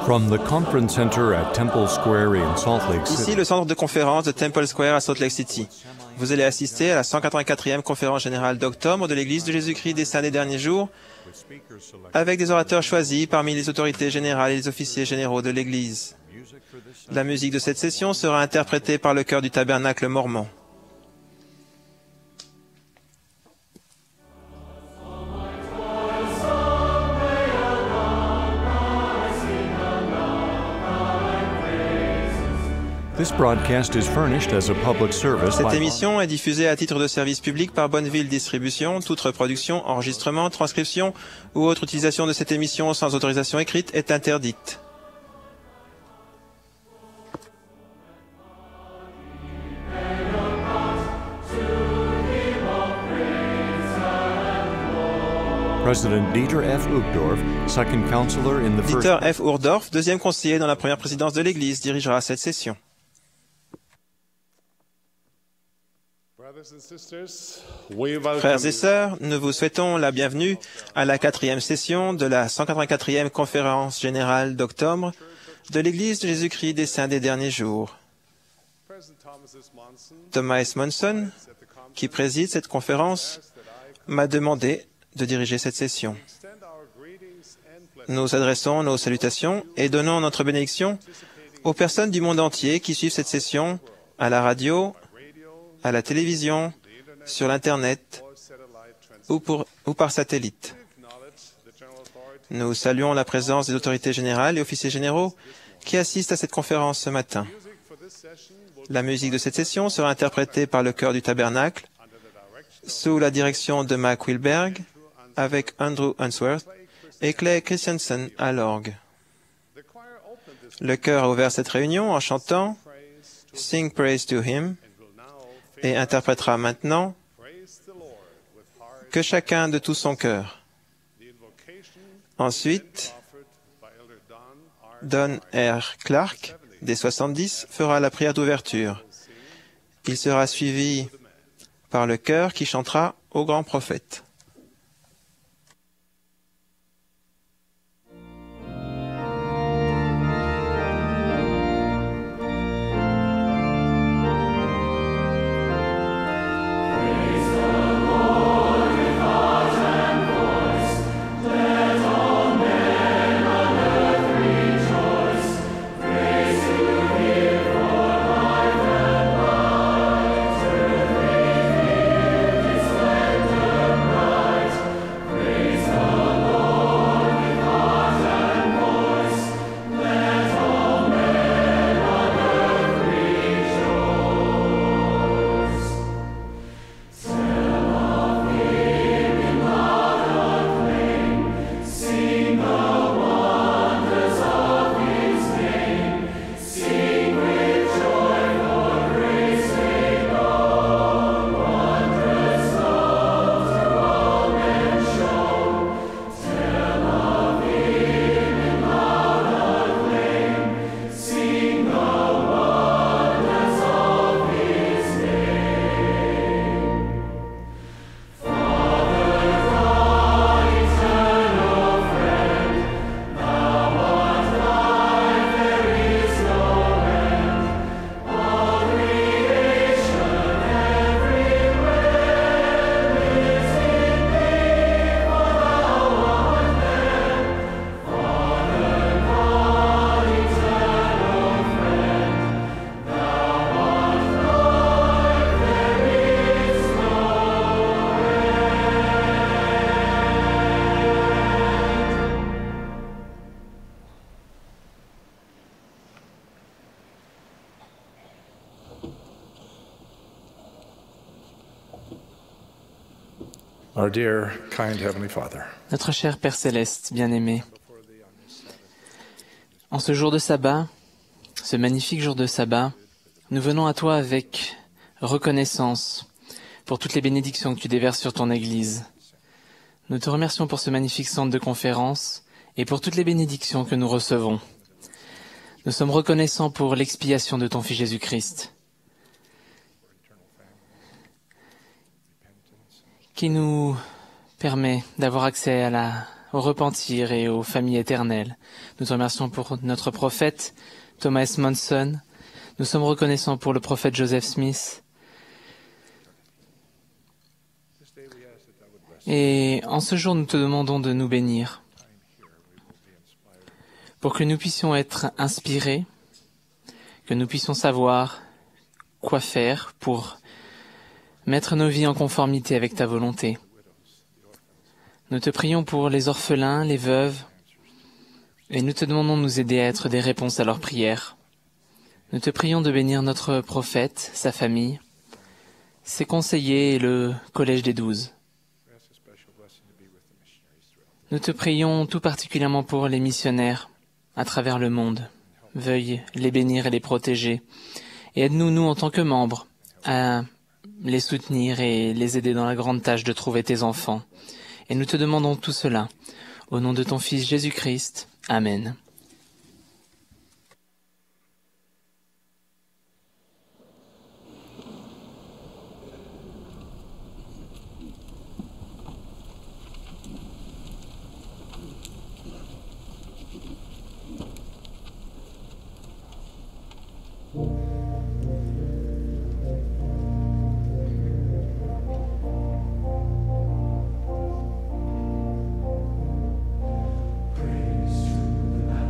From the conference center at Temple Square in Salt Lake Ici, City, le centre de conférence de Temple Square à Salt Lake City. Vous allez assister à la 184e conférence générale d'octobre de l'Église de Jésus-Christ des Saints des Derniers Jours avec des orateurs choisis parmi les autorités générales et les officiers généraux de l'Église. La musique de cette session sera interprétée par le chœur du Tabernacle mormon. this broadcast is furnished as a public service Cette by émission est diffusée à titre de service public par Bonneville Distribution. Toute reproduction, enregistrement, transcription ou autre utilisation de cette émission sans autorisation écrite est interdite. President Dieter F. Uchtdorf, second counselor in the first. Dieter F. Uchtdorf, deuxième conseiller dans la première présidence de l'Église, dirigera cette session. Frères et sœurs, nous vous souhaitons la bienvenue à la 4e session de la 184e conférence générale d'octobre de l'Église de Jésus-Christ des Saints des Derniers Jours. Thomas S. Monson, qui préside cette conférence, m'a demandé de diriger cette session. Nous adressons nos salutations et donnons notre bénédiction aux personnes du monde entier qui suivent cette session à la radio, à la télévision, sur l'Internet ou par satellite. Nous saluons la présence des autorités générales et officiers généraux qui assistent à cette conférence ce matin. La musique de cette session sera interprétée par le chœur du Tabernacle sous la direction de Mac Wilberg avec Andrew Unsworth et Clay Christensen à l'orgue. Le chœur a ouvert cette réunion en chantant « Sing Praise to Him » et interprétera maintenant « Que chacun de tout son cœur ». Ensuite, Don R. Clark, des 70, fera la prière d'ouverture. Il sera suivi par le chœur qui chantera « Au grand prophète ». Our dear, kind Heavenly Father, Notre cher Père Céleste, bien-aimé, en ce jour de sabbat, ce magnifique jour de sabbat, nous venons à toi avec reconnaissance pour toutes les bénédictions que tu déverses sur ton Église. Nous te remercions pour ce magnifique centre de conférence et pour toutes les bénédictions que nous recevons. Nous sommes reconnaissants pour l'expiation de ton Fils Jésus-Christ, qui nous permet d'avoir accès à au repentir et aux familles éternelles. Nous te remercions pour notre prophète, Thomas S. Monson. Nous sommes reconnaissants pour le prophète Joseph Smith. Et en ce jour, nous te demandons de nous bénir pour que nous puissions être inspirés, que nous puissions savoir quoi faire pour mettre nos vies en conformité avec ta volonté. Nous te prions pour les orphelins, les veuves, et nous te demandons de nous aider à être des réponses à leurs prières. Nous te prions de bénir notre prophète, sa famille, ses conseillers et le Collège des 12. Nous te prions tout particulièrement pour les missionnaires à travers le monde. Veuille les bénir et les protéger. Et aide-nous, nous, en tant que membres, à les soutenir et les aider dans la grande tâche de trouver tes enfants. Et nous te demandons tout cela au nom de ton Fils Jésus-Christ. Amen. Praise to the Lamb.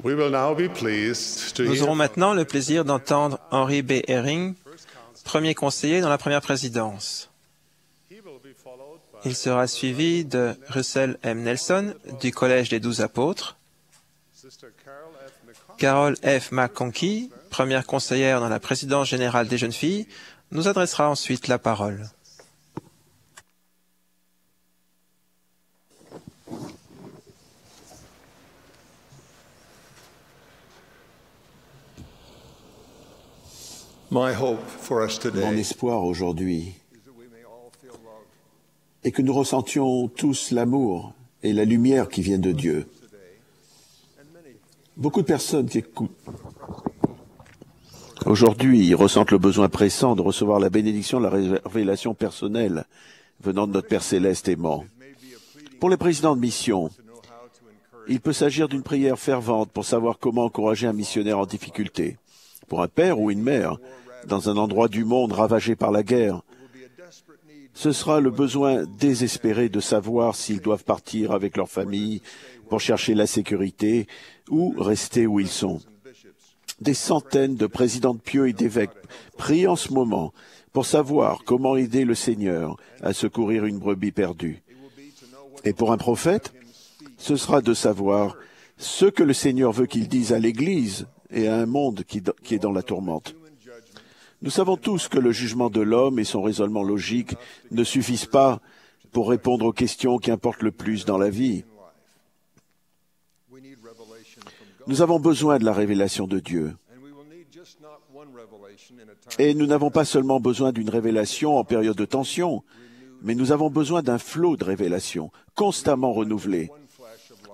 Nous aurons maintenant le plaisir d'entendre Henry B. Eyring, premier conseiller dans la première présidence. Il sera suivi de Russell M. Nelson du Collège des 12 apôtres, Carol F. McConkie, première conseillère dans la présidence générale des jeunes filles, nous adressera ensuite la parole. Mon espoir aujourd'hui est que nous ressentions tous l'amour et la lumière qui viennent de Dieu. Beaucoup de personnes qui écoutent aujourd'hui ressentent le besoin pressant de recevoir la bénédiction de la révélation personnelle venant de notre Père Céleste aimant. Pour les présidents de mission, il peut s'agir d'une prière fervente pour savoir comment encourager un missionnaire en difficulté. Pour un père ou une mère, dans un endroit du monde ravagé par la guerre, ce sera le besoin désespéré de savoir s'ils doivent partir avec leur famille pour chercher la sécurité ou rester où ils sont. Des centaines de présidents de pieux et d'évêques prient en ce moment pour savoir comment aider le Seigneur à secourir une brebis perdue. Et pour un prophète, ce sera de savoir ce que le Seigneur veut qu'il dise à l'Église et à un monde qui est dans la tourmente. Nous savons tous que le jugement de l'homme et son raisonnement logique ne suffisent pas pour répondre aux questions qui importent le plus dans la vie. Nous avons besoin de la révélation de Dieu. Et nous n'avons pas seulement besoin d'une révélation en période de tension, mais nous avons besoin d'un flot de révélation, constamment renouvelé.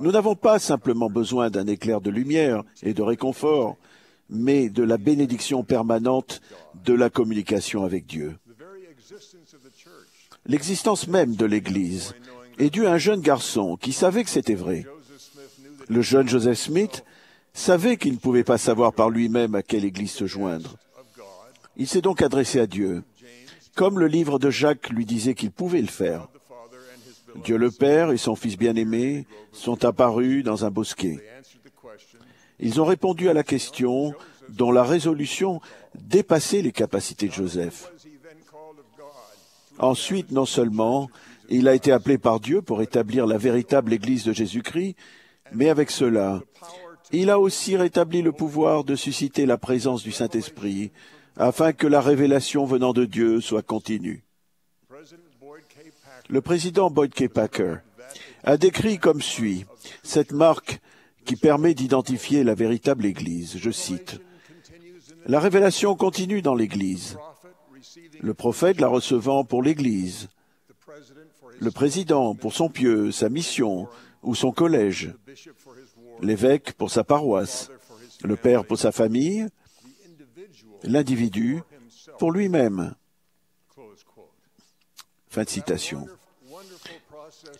Nous n'avons pas simplement besoin d'un éclair de lumière et de réconfort, mais de la bénédiction permanente de la communication avec Dieu. L'existence même de l'Église est due à un jeune garçon qui savait que c'était vrai. Le jeune Joseph Smith savait qu'il ne pouvait pas savoir par lui-même à quelle Église se joindre. Il s'est donc adressé à Dieu, comme le livre de Jacques lui disait qu'il pouvait le faire. Dieu le Père et son Fils bien-aimé sont apparus dans un bosquet. Ils ont répondu à la question dont la résolution dépassait les capacités de Joseph. Ensuite, non seulement il a été appelé par Dieu pour établir la véritable Église de Jésus-Christ, mais avec cela, il a aussi rétabli le pouvoir de susciter la présence du Saint-Esprit afin que la révélation venant de Dieu soit continue. Le président Boyd K. Packer a décrit comme suit cette marque qui permet d'identifier la véritable Église. Je cite, « La révélation continue dans l'Église, le prophète la recevant pour l'Église, le président pour son pieu, sa mission ou son collège, l'évêque pour sa paroisse, le père pour sa famille, l'individu pour lui-même. » Fin de citation.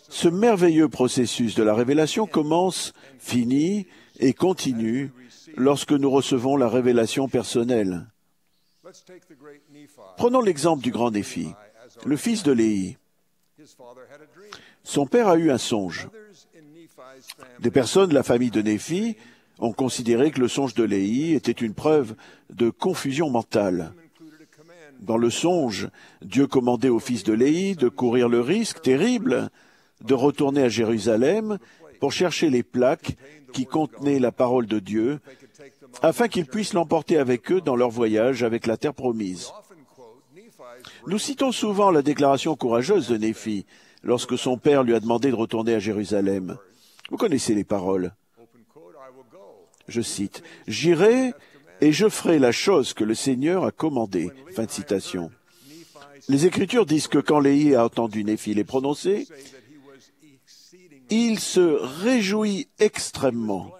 Ce merveilleux processus de la révélation commence, finit et continue lorsque nous recevons la révélation personnelle. Prenons l'exemple du grand Néphi, le fils de Léhi. Son père a eu un songe. Des personnes de la famille de Néphi ont considéré que le songe de Léhi était une preuve de confusion mentale. Dans le songe, Dieu commandait au fils de Léhi de courir le risque terrible de retourner à Jérusalem pour chercher les plaques qui contenaient la parole de Dieu, afin qu'ils puissent l'emporter avec eux dans leur voyage avec la terre promise. Nous citons souvent la déclaration courageuse de Néphi lorsque son père lui a demandé de retourner à Jérusalem. Vous connaissez les paroles. Je cite, « J'irai et je ferai la chose que le Seigneur a commandée. » Fin de citation. Les Écritures disent que quand Léhi a entendu Néphi les prononcer, il se réjouit extrêmement.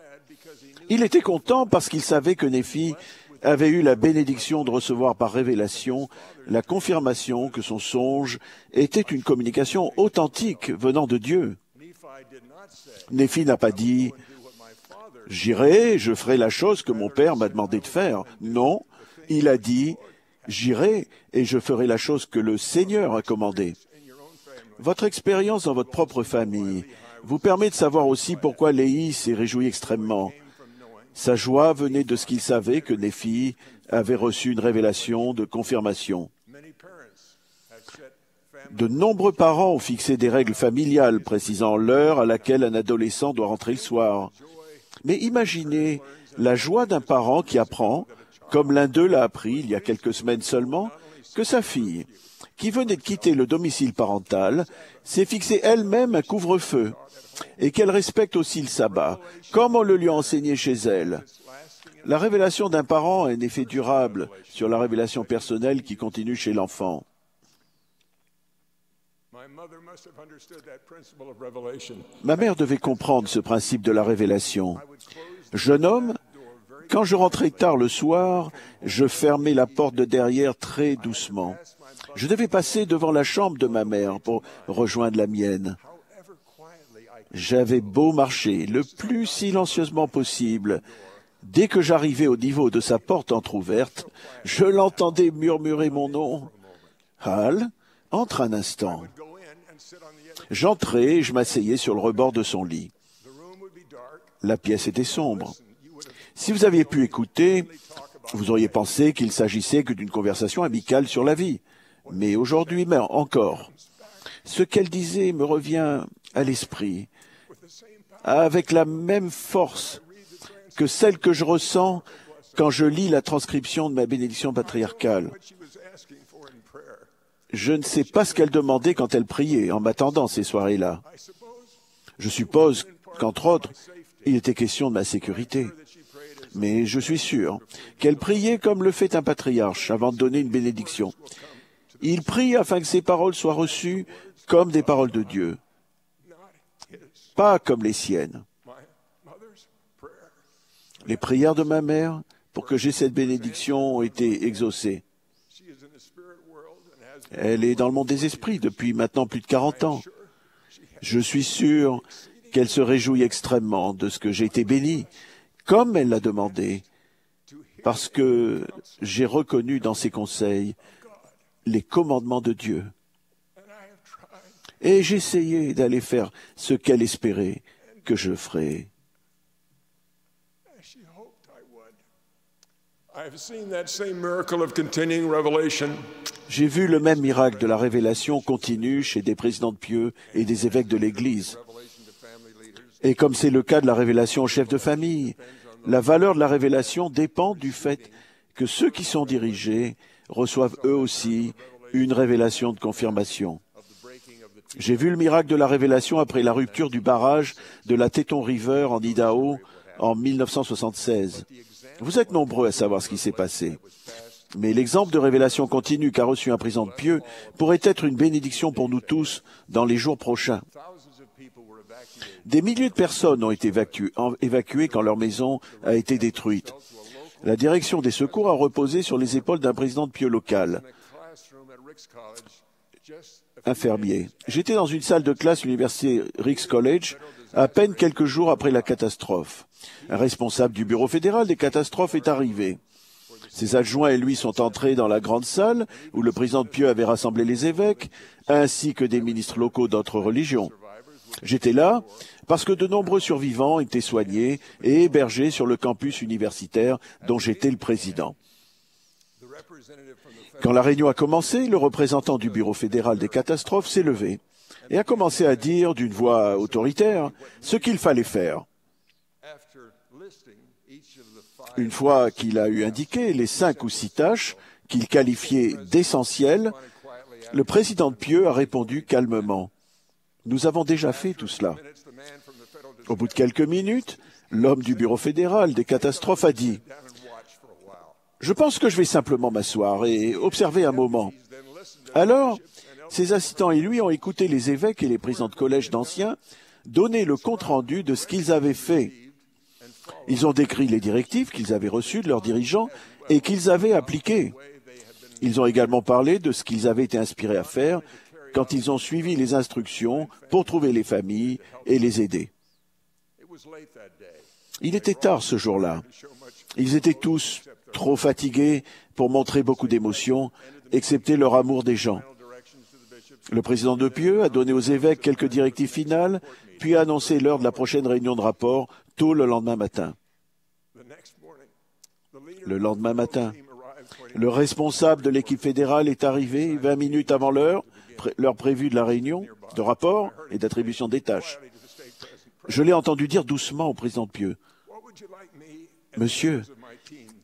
Il était content parce qu'il savait que Néphi avait eu la bénédiction de recevoir par révélation la confirmation que son songe était une communication authentique venant de Dieu. Néphi n'a pas dit « J'irai, je ferai la chose que mon père m'a demandé de faire ». Non, il a dit « J'irai et je ferai la chose que le Seigneur a commandée ». Votre expérience dans votre propre famille vous permet de savoir aussi pourquoi Léhi s'est réjoui extrêmement. Sa joie venait de ce qu'il savait que Néphi avait reçu une révélation de confirmation. De nombreux parents ont fixé des règles familiales précisant l'heure à laquelle un adolescent doit rentrer le soir. Mais imaginez la joie d'un parent qui apprend, comme l'un d'eux l'a appris il y a quelques semaines seulement, que sa fille, qui venait de quitter le domicile parental, s'est fixée elle-même un couvre-feu et qu'elle respecte aussi le sabbat, comme on le lui a enseigné chez elle. La révélation d'un parent a un effet durable sur la révélation personnelle qui continue chez l'enfant. Ma mère devait comprendre ce principe de la révélation. Jeune homme, quand je rentrais tard le soir, je fermais la porte de derrière très doucement. Je devais passer devant la chambre de ma mère pour rejoindre la mienne. J'avais beau marcher le plus silencieusement possible. Dès que j'arrivais au niveau de sa porte entr'ouverte, je l'entendais murmurer mon nom. « Hal, entre un instant. » J'entrais et je m'asseyais sur le rebord de son lit. La pièce était sombre. Si vous aviez pu écouter, vous auriez pensé qu'il s'agissait que d'une conversation amicale sur la vie. Mais aujourd'hui, mais encore, ce qu'elle disait me revient à l'esprit, avec la même force que celle que je ressens quand je lis la transcription de ma bénédiction patriarcale. Je ne sais pas ce qu'elle demandait quand elle priait, en m'attendant ces soirées-là. Je suppose qu'entre autres, il était question de ma sécurité. Mais je suis sûr qu'elle priait comme le fait un patriarche avant de donner une bénédiction. Il prie afin que ses paroles soient reçues comme des paroles de Dieu, pas comme les siennes. Les prières de ma mère pour que j'aie cette bénédiction ont été exaucées. Elle est dans le monde des esprits depuis maintenant plus de 40 ans. Je suis sûr qu'elle se réjouit extrêmement de ce que j'ai été béni, comme elle l'a demandé, parce que j'ai reconnu dans ses conseils les commandements de Dieu. Et j'ai essayé d'aller faire ce qu'elle espérait que je ferais. J'ai vu le même miracle de la révélation continue chez des présidents de pieux et des évêques de l'Église. Et comme c'est le cas de la révélation aux chefs de famille, la valeur de la révélation dépend du fait que ceux qui sont dirigés reçoivent eux aussi une révélation de confirmation. J'ai vu le miracle de la révélation après la rupture du barrage de la Teton River en Idaho en 1976. Vous êtes nombreux à savoir ce qui s'est passé. Mais l'exemple de révélation continue qu'a reçu un président de pieux pourrait être une bénédiction pour nous tous dans les jours prochains. Des milliers de personnes ont été évacuées quand leur maison a été détruite. La direction des secours a reposé sur les épaules d'un président de pieux local, infirmier. J'étais dans une salle de classe à l'université Ricks College à peine quelques jours après la catastrophe. Un responsable du bureau fédéral des catastrophes est arrivé. Ses adjoints et lui sont entrés dans la grande salle où le président de pieux avait rassemblé les évêques, ainsi que des ministres locaux d'autres religions. J'étais là parce que de nombreux survivants étaient soignés et hébergés sur le campus universitaire dont j'étais le président. Quand la réunion a commencé, le représentant du bureau fédéral des catastrophes s'est levé et a commencé à dire d'une voix autoritaire ce qu'il fallait faire. Une fois qu'il a eu indiqué les 5 ou 6 tâches qu'il qualifiait d'essentielles, le président de pieux a répondu calmement. Nous avons déjà fait tout cela. Au bout de quelques minutes, l'homme du bureau fédéral des catastrophes a dit « Je pense que je vais simplement m'asseoir et observer un moment. » Alors, ses assistants et lui ont écouté les évêques et les présidents de collège d'anciens donner le compte-rendu de ce qu'ils avaient fait. Ils ont décrit les directives qu'ils avaient reçues de leurs dirigeants et qu'ils avaient appliquées. Ils ont également parlé de ce qu'ils avaient été inspirés à faire quand ils ont suivi les instructions pour trouver les familles et les aider. Il était tard ce jour-là. Ils étaient tous trop fatigués pour montrer beaucoup d'émotions, excepté leur amour des gens. Le président de pieux a donné aux évêques quelques directives finales, puis a annoncé l'heure de la prochaine réunion de rapport tôt le lendemain matin. Le lendemain matin, le responsable de l'équipe fédérale est arrivé 20 minutes avant l'heure prévue de la réunion, de rapport et d'attribution des tâches. Je l'ai entendu dire doucement au président Pieux, « Monsieur,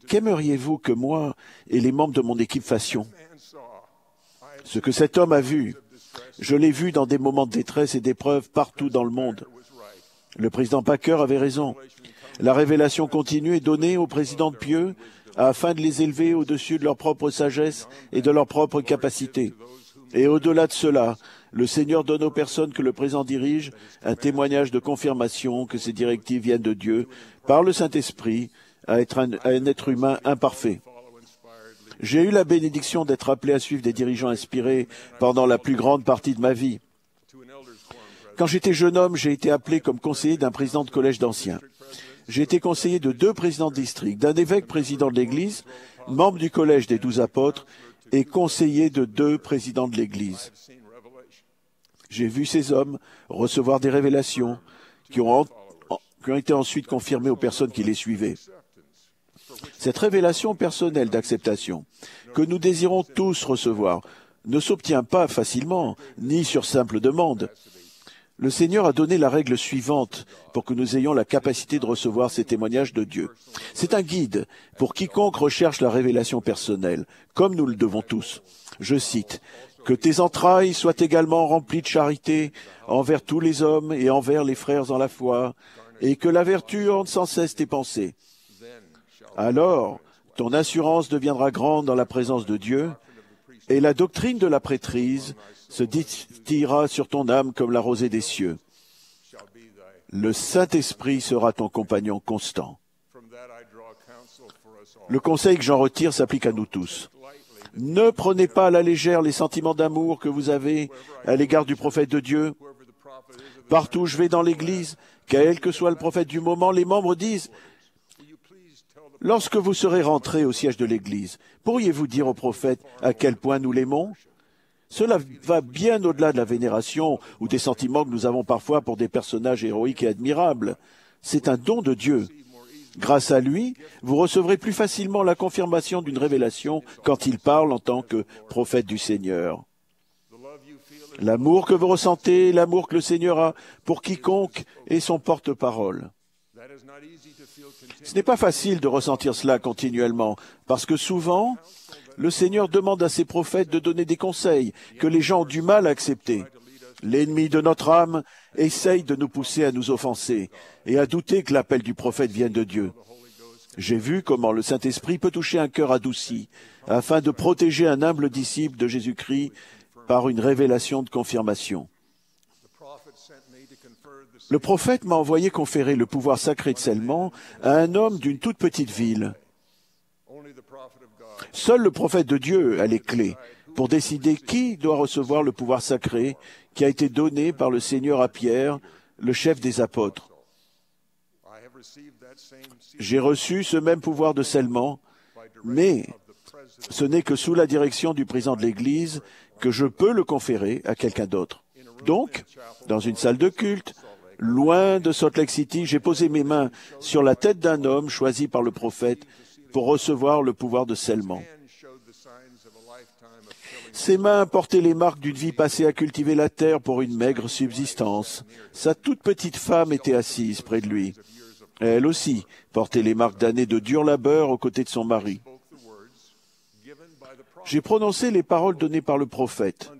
qu'aimeriez-vous que moi et les membres de mon équipe fassions? Ce que cet homme a vu, je l'ai vu dans des moments de détresse et d'épreuve partout dans le monde. » Le président Packer avait raison. La révélation continue est donnée au président Pieux afin de les élever au-dessus de leur propre sagesse et de leur propre capacité. Et au-delà de cela, le Seigneur donne aux personnes que le président dirige un témoignage de confirmation que ces directives viennent de Dieu par le Saint-Esprit à un être humain imparfait. J'ai eu la bénédiction d'être appelé à suivre des dirigeants inspirés pendant la plus grande partie de ma vie. Quand j'étais jeune homme, j'ai été appelé comme conseiller d'un président de collège d'anciens. J'ai été conseiller de 2 présidents de district, d'un évêque président de l'Église, membre du collège des 12 apôtres et conseiller de 2 présidents de l'Église. J'ai vu ces hommes recevoir des révélations qui ont été ensuite confirmées aux personnes qui les suivaient. Cette révélation personnelle d'acceptation que nous désirons tous recevoir ne s'obtient pas facilement, ni sur simple demande. Le Seigneur a donné la règle suivante pour que nous ayons la capacité de recevoir ces témoignages de Dieu. C'est un guide pour quiconque recherche la révélation personnelle, comme nous le devons tous. Je cite, « Que tes entrailles soient également remplies de charité envers tous les hommes et envers les frères en la foi, et que la vertu hante sans cesse tes pensées. Alors, ton assurance deviendra grande dans la présence de Dieu, et la doctrine de la prêtrise se distillera sur ton âme comme la rosée des cieux. Le Saint-Esprit sera ton compagnon constant. » Le conseil que j'en retire s'applique à nous tous. Ne prenez pas à la légère les sentiments d'amour que vous avez à l'égard du prophète de Dieu. Partout où je vais dans l'Église, quel que soit le prophète du moment, les membres disent « Lorsque vous serez rentrés au siège de l'Église, pourriez-vous dire au prophète à quel point nous l'aimons ?» Cela va bien au-delà de la vénération ou des sentiments que nous avons parfois pour des personnages héroïques et admirables. C'est un don de Dieu. Grâce à lui, vous recevrez plus facilement la confirmation d'une révélation quand il parle en tant que prophète du Seigneur. L'amour que vous ressentez, l'amour que le Seigneur a pour quiconque est son porte-parole. Ce n'est pas facile de ressentir cela continuellement, parce que souvent, le Seigneur demande à ses prophètes de donner des conseils que les gens ont du mal à accepter. L'ennemi de notre âme essaye de nous pousser à nous offenser et à douter que l'appel du prophète vienne de Dieu. J'ai vu comment le Saint-Esprit peut toucher un cœur adouci afin de protéger un humble disciple de Jésus-Christ par une révélation de confirmation. Le prophète m'a envoyé conférer le pouvoir sacré de scellement à un homme d'une toute petite ville. Seul le prophète de Dieu a les clés pour décider qui doit recevoir le pouvoir sacré qui a été donné par le Seigneur à Pierre, le chef des apôtres. J'ai reçu ce même pouvoir de scellement, mais ce n'est que sous la direction du président de l'Église que je peux le conférer à quelqu'un d'autre. Donc, dans une salle de culte, loin de Salt Lake City, j'ai posé mes mains sur la tête d'un homme choisi par le prophète pour recevoir le pouvoir de scellement. Ses mains portaient les marques d'une vie passée à cultiver la terre pour une maigre subsistance. Sa toute petite femme était assise près de lui. Elle aussi portait les marques d'années de dur labeur aux côtés de son mari. J'ai prononcé les paroles données par le prophète,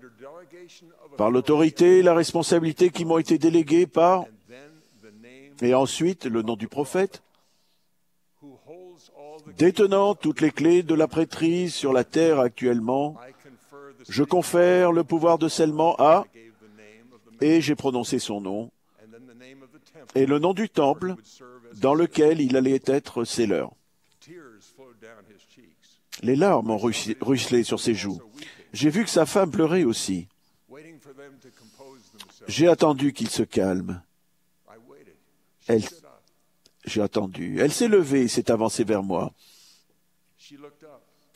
par l'autorité et la responsabilité qui m'ont été déléguées par, et ensuite le nom du prophète, détenant toutes les clés de la prêtrise sur la terre actuellement, je confère le pouvoir de scellement à, et j'ai prononcé son nom, et le nom du temple dans lequel il allait être scelleur. Les larmes ont ruisselé sur ses joues. J'ai vu que sa femme pleurait aussi. J'ai attendu qu'il se calme. J'ai attendu. Elle s'est levée et s'est avancée vers moi.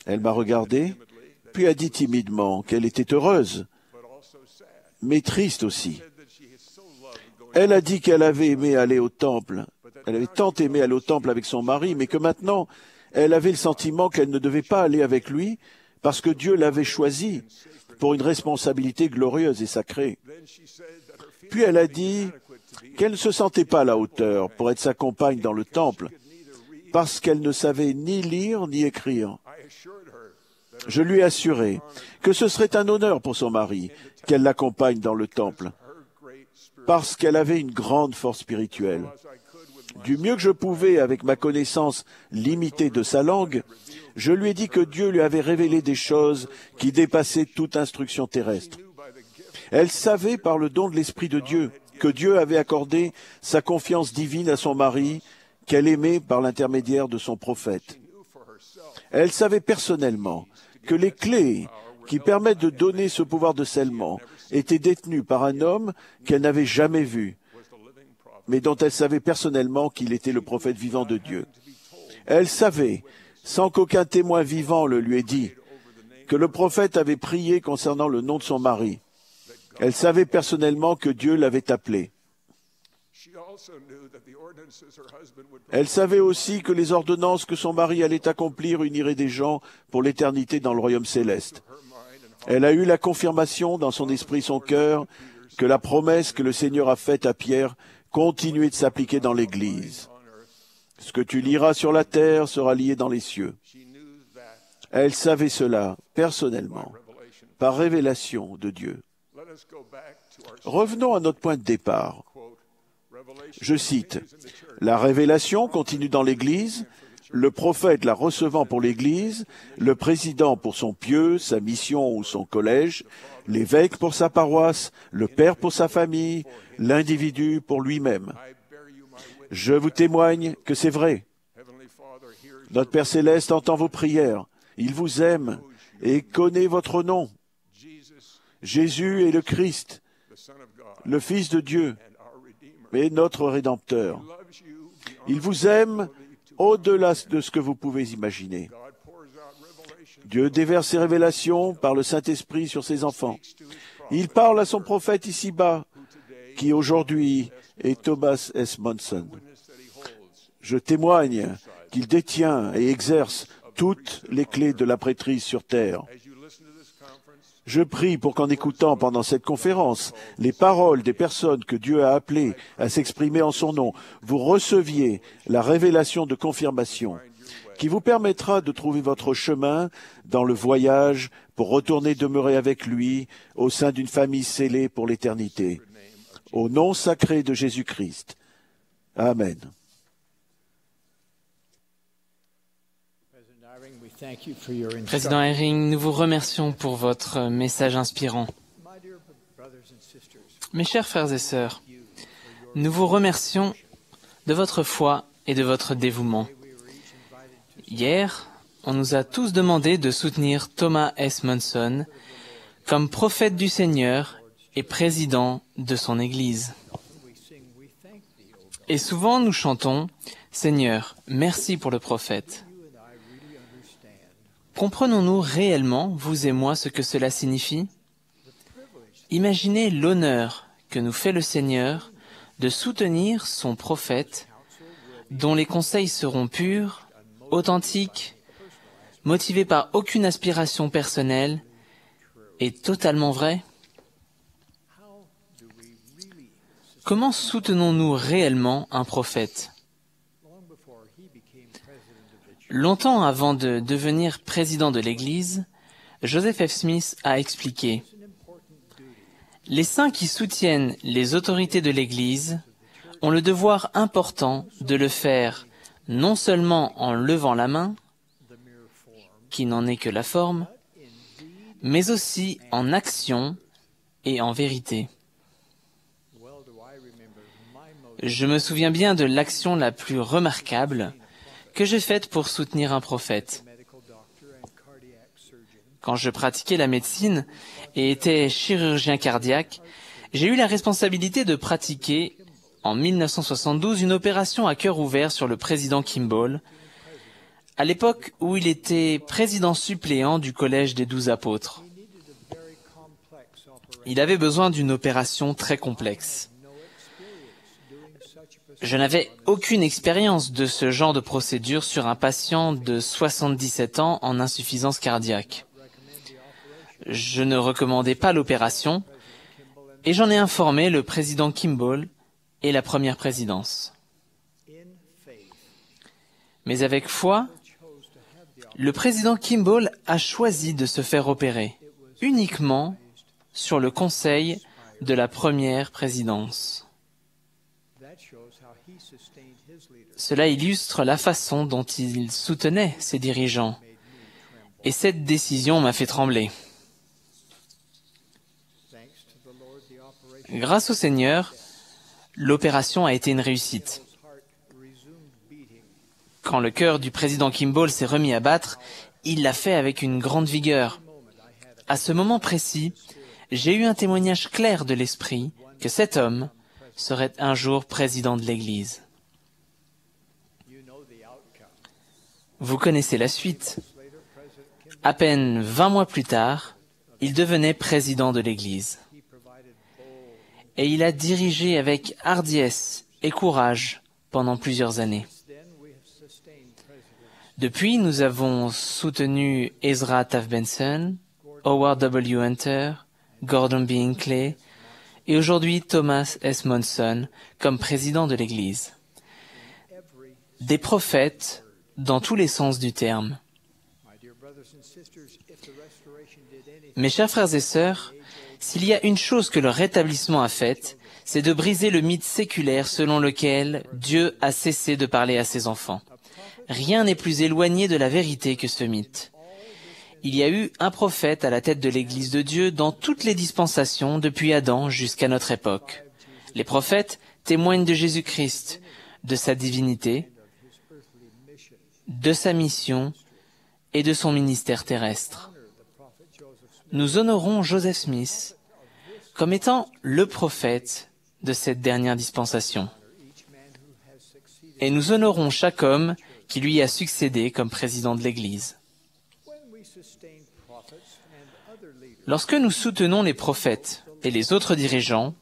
Elle m'a regardé, puis a dit timidement qu'elle était heureuse, mais triste aussi. Elle a dit qu'elle avait aimé aller au temple, Elle avait tant aimé aller au temple avec son mari, mais que maintenant, elle avait le sentiment qu'elle ne devait pas aller avec lui parce que Dieu l'avait choisi pour une responsabilité glorieuse et sacrée. Puis elle a dit qu'elle ne se sentait pas à la hauteur pour être sa compagne dans le temple parce qu'elle ne savait ni lire ni écrire. Je lui ai assuré que ce serait un honneur pour son mari qu'elle l'accompagne dans le temple parce qu'elle avait une grande force spirituelle. Du mieux que je pouvais avec ma connaissance limitée de sa langue, je lui ai dit que Dieu lui avait révélé des choses qui dépassaient toute instruction terrestre. Elle savait par le don de l'Esprit de Dieu que Dieu avait accordé sa confiance divine à son mari, qu'elle aimait par l'intermédiaire de son prophète. Elle savait personnellement que les clés qui permettent de donner ce pouvoir de scellement étaient détenues par un homme qu'elle n'avait jamais vu, mais dont elle savait personnellement qu'il était le prophète vivant de Dieu. Elle savait, sans qu'aucun témoin vivant le lui ait dit, que le prophète avait prié concernant le nom de son mari. Elle savait personnellement que Dieu l'avait appelé. Elle savait aussi que les ordonnances que son mari allait accomplir uniraient des gens pour l'éternité dans le royaume céleste. Elle a eu la confirmation dans son esprit et son cœur que la promesse que le Seigneur a faite à Pierre continuait de s'appliquer dans l'Église. Ce que tu liras sur la terre sera lié dans les cieux. Elle savait cela personnellement, par révélation de Dieu. Revenons à notre point de départ. Je cite, « La révélation continue dans l'Église, le prophète la recevant pour l'Église, le président pour son pieu, sa mission ou son collège, l'évêque pour sa paroisse, le père pour sa famille, l'individu pour lui-même. Je vous témoigne que c'est vrai. Notre Père Céleste entend vos prières. Il vous aime et connaît votre nom. Jésus est le Christ, le Fils de Dieu et notre Rédempteur. Il vous aime au-delà de ce que vous pouvez imaginer. Dieu déverse ses révélations par le Saint-Esprit sur ses enfants. Il parle à son prophète ici-bas, qui aujourd'hui est Thomas S. Monson. Je témoigne qu'il détient et exerce toutes les clés de la prêtrise sur terre. Je prie pour qu'en écoutant pendant cette conférence les paroles des personnes que Dieu a appelées à s'exprimer en son nom, vous receviez la révélation de confirmation qui vous permettra de trouver votre chemin dans le voyage pour retourner demeurer avec lui au sein d'une famille scellée pour l'éternité. Au nom sacré de Jésus-Christ. Amen. Président Eyring, nous vous remercions pour votre message inspirant. Mes chers frères et sœurs, nous vous remercions de votre foi et de votre dévouement. Hier, on nous a tous demandé de soutenir Thomas S. Monson comme prophète du Seigneur et président de son Église. Et souvent nous chantons « Seigneur, merci pour le prophète ». Comprenons-nous réellement, vous et moi, ce que cela signifie? Imaginez l'honneur que nous fait le Seigneur de soutenir son prophète, dont les conseils seront purs, authentiques, motivés par aucune aspiration personnelle et totalement vrais. Comment soutenons-nous réellement un prophète? Longtemps avant de devenir président de l'Église, Joseph F. Smith a expliqué « Les saints qui soutiennent les autorités de l'Église ont le devoir important de le faire non seulement en levant la main, qui n'en est que la forme, mais aussi en action et en vérité. » Je me souviens bien de l'action la plus remarquable que j'ai faite pour soutenir un prophète. Quand je pratiquais la médecine et étais chirurgien cardiaque, j'ai eu la responsabilité de pratiquer, en 1972, une opération à cœur ouvert sur le président Kimball, à l'époque où il était président suppléant du Collège des 12 apôtres. Il avait besoin d'une opération très complexe. Je n'avais aucune expérience de ce genre de procédure sur un patient de 77 ans en insuffisance cardiaque. Je ne recommandais pas l'opération et j'en ai informé le président Kimball et la première présidence. Mais avec foi, le président Kimball a choisi de se faire opérer uniquement sur le conseil de la première présidence. Cela illustre la façon dont il soutenait ses dirigeants. Et cette décision m'a fait trembler. Grâce au Seigneur, l'opération a été une réussite. Quand le cœur du président Kimball s'est remis à battre, il l'a fait avec une grande vigueur. À ce moment précis, j'ai eu un témoignage clair de l'Esprit que cet homme serait un jour président de l'Église. Vous connaissez la suite. À peine 20 mois plus tard, il devenait président de l'Église. Et il a dirigé avec hardiesse et courage pendant plusieurs années. Depuis, nous avons soutenu Ezra Taft Benson, Howard W. Hunter, Gordon B. Hinckley et aujourd'hui Thomas S. Monson comme président de l'Église. Des prophètes dans tous les sens du terme. Mes chers frères et sœurs, s'il y a une chose que le rétablissement a faite, c'est de briser le mythe séculaire selon lequel Dieu a cessé de parler à ses enfants. Rien n'est plus éloigné de la vérité que ce mythe. Il y a eu un prophète à la tête de l'Église de Dieu dans toutes les dispensations depuis Adam jusqu'à notre époque. Les prophètes témoignent de Jésus-Christ, de sa divinité, de sa mission et de son ministère terrestre. Nous honorons Joseph Smith comme étant le prophète de cette dernière dispensation. Et nous honorons chaque homme qui lui a succédé comme président de l'Église. Lorsque nous soutenons les prophètes et les autres dirigeants,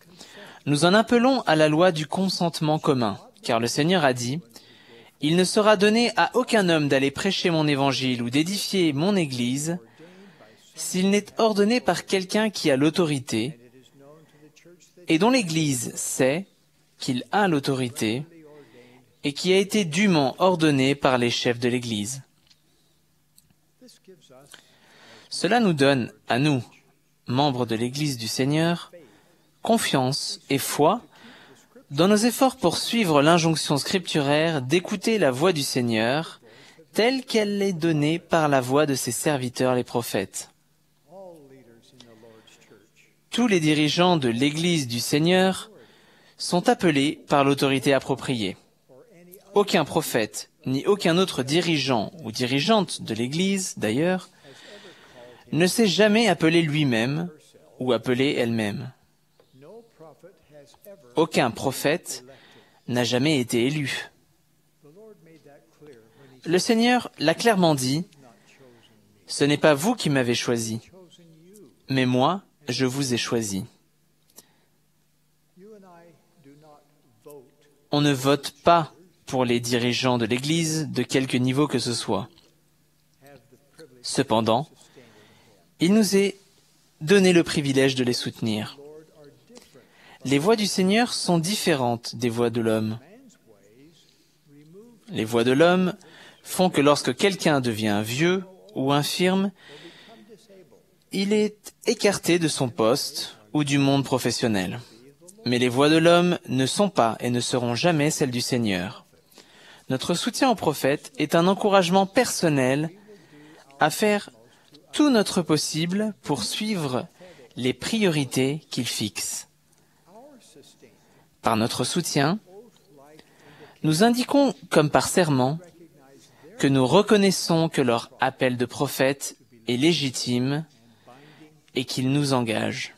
nous en appelons à la loi du consentement commun, car le Seigneur a dit « Il ne sera donné à aucun homme d'aller prêcher mon évangile ou d'édifier mon Église s'il n'est ordonné par quelqu'un qui a l'autorité et dont l'Église sait qu'il a l'autorité et qui a été dûment ordonné par les chefs de l'Église. » Cela nous donne, à nous, membres de l'Église du Seigneur, confiance et foi dans nos efforts pour suivre l'injonction scripturaire d'écouter la voix du Seigneur telle qu'elle est donnée par la voix de ses serviteurs les prophètes. Tous les dirigeants de l'Église du Seigneur sont appelés par l'autorité appropriée. Aucun prophète, ni aucun autre dirigeant ou dirigeante de l'Église, d'ailleurs, ne s'est jamais appelé lui-même ou appelé elle-même. Aucun prophète n'a jamais été élu. Le Seigneur l'a clairement dit, « Ce n'est pas vous qui m'avez choisi, mais moi, je vous ai choisi. » On ne vote pas pour les dirigeants de l'Église de quelque niveau que ce soit. Cependant, il nous est donné le privilège de les soutenir. Les voies du Seigneur sont différentes des voies de l'homme. Les voies de l'homme font que lorsque quelqu'un devient vieux ou infirme, il est écarté de son poste ou du monde professionnel. Mais les voies de l'homme ne sont pas et ne seront jamais celles du Seigneur. Notre soutien aux prophètes est un encouragement personnel à faire tout notre possible pour suivre les priorités qu'ils fixent. Par notre soutien, nous indiquons, comme par serment, que nous reconnaissons que leur appel de prophète est légitime et qu'il nous engage.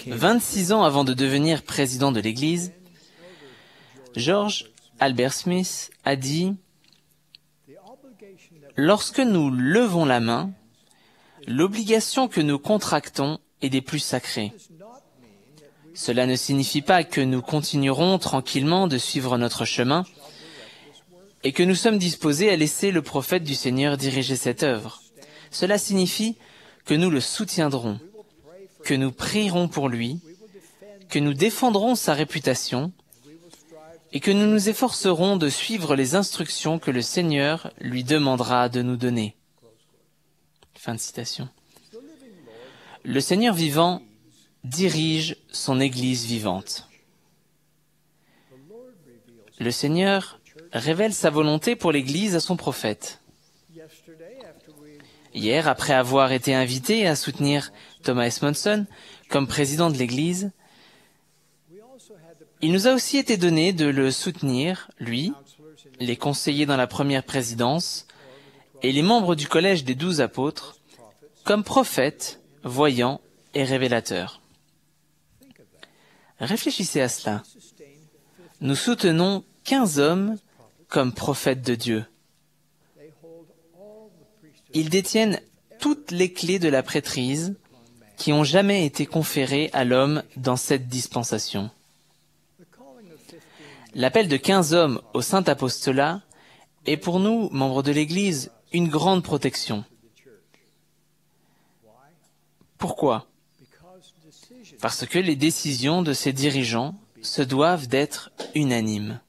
26 ans avant de devenir président de l'Église, George Albert Smith a dit « Lorsque nous levons la main, l'obligation que nous contractons est des plus sacrées. Cela ne signifie pas que nous continuerons tranquillement de suivre notre chemin et que nous sommes disposés à laisser le prophète du Seigneur diriger cette œuvre. Cela signifie que nous le soutiendrons, que nous prierons pour lui, que nous défendrons sa réputation et que nous nous efforcerons de suivre les instructions que le Seigneur lui demandera de nous donner. Fin de citation. Le Seigneur vivant dirige son Église vivante. Le Seigneur révèle sa volonté pour l'Église à son prophète. Hier, après avoir été invité à soutenir Thomas S. Monson comme président de l'Église, il nous a aussi été donné de le soutenir, lui, les conseillers dans la première présidence et les membres du collège des 12 apôtres, comme prophètes, voyants et révélateurs. Réfléchissez à cela. Nous soutenons 15 hommes comme prophètes de Dieu. Ils détiennent toutes les clés de la prêtrise qui ont jamais été conférées à l'homme dans cette dispensation. L'appel de 15 hommes au saint apostolat est pour nous, membres de l'Église, une grande protection. Pourquoi? Parce que les décisions de ces dirigeants se doivent d'être unanimes.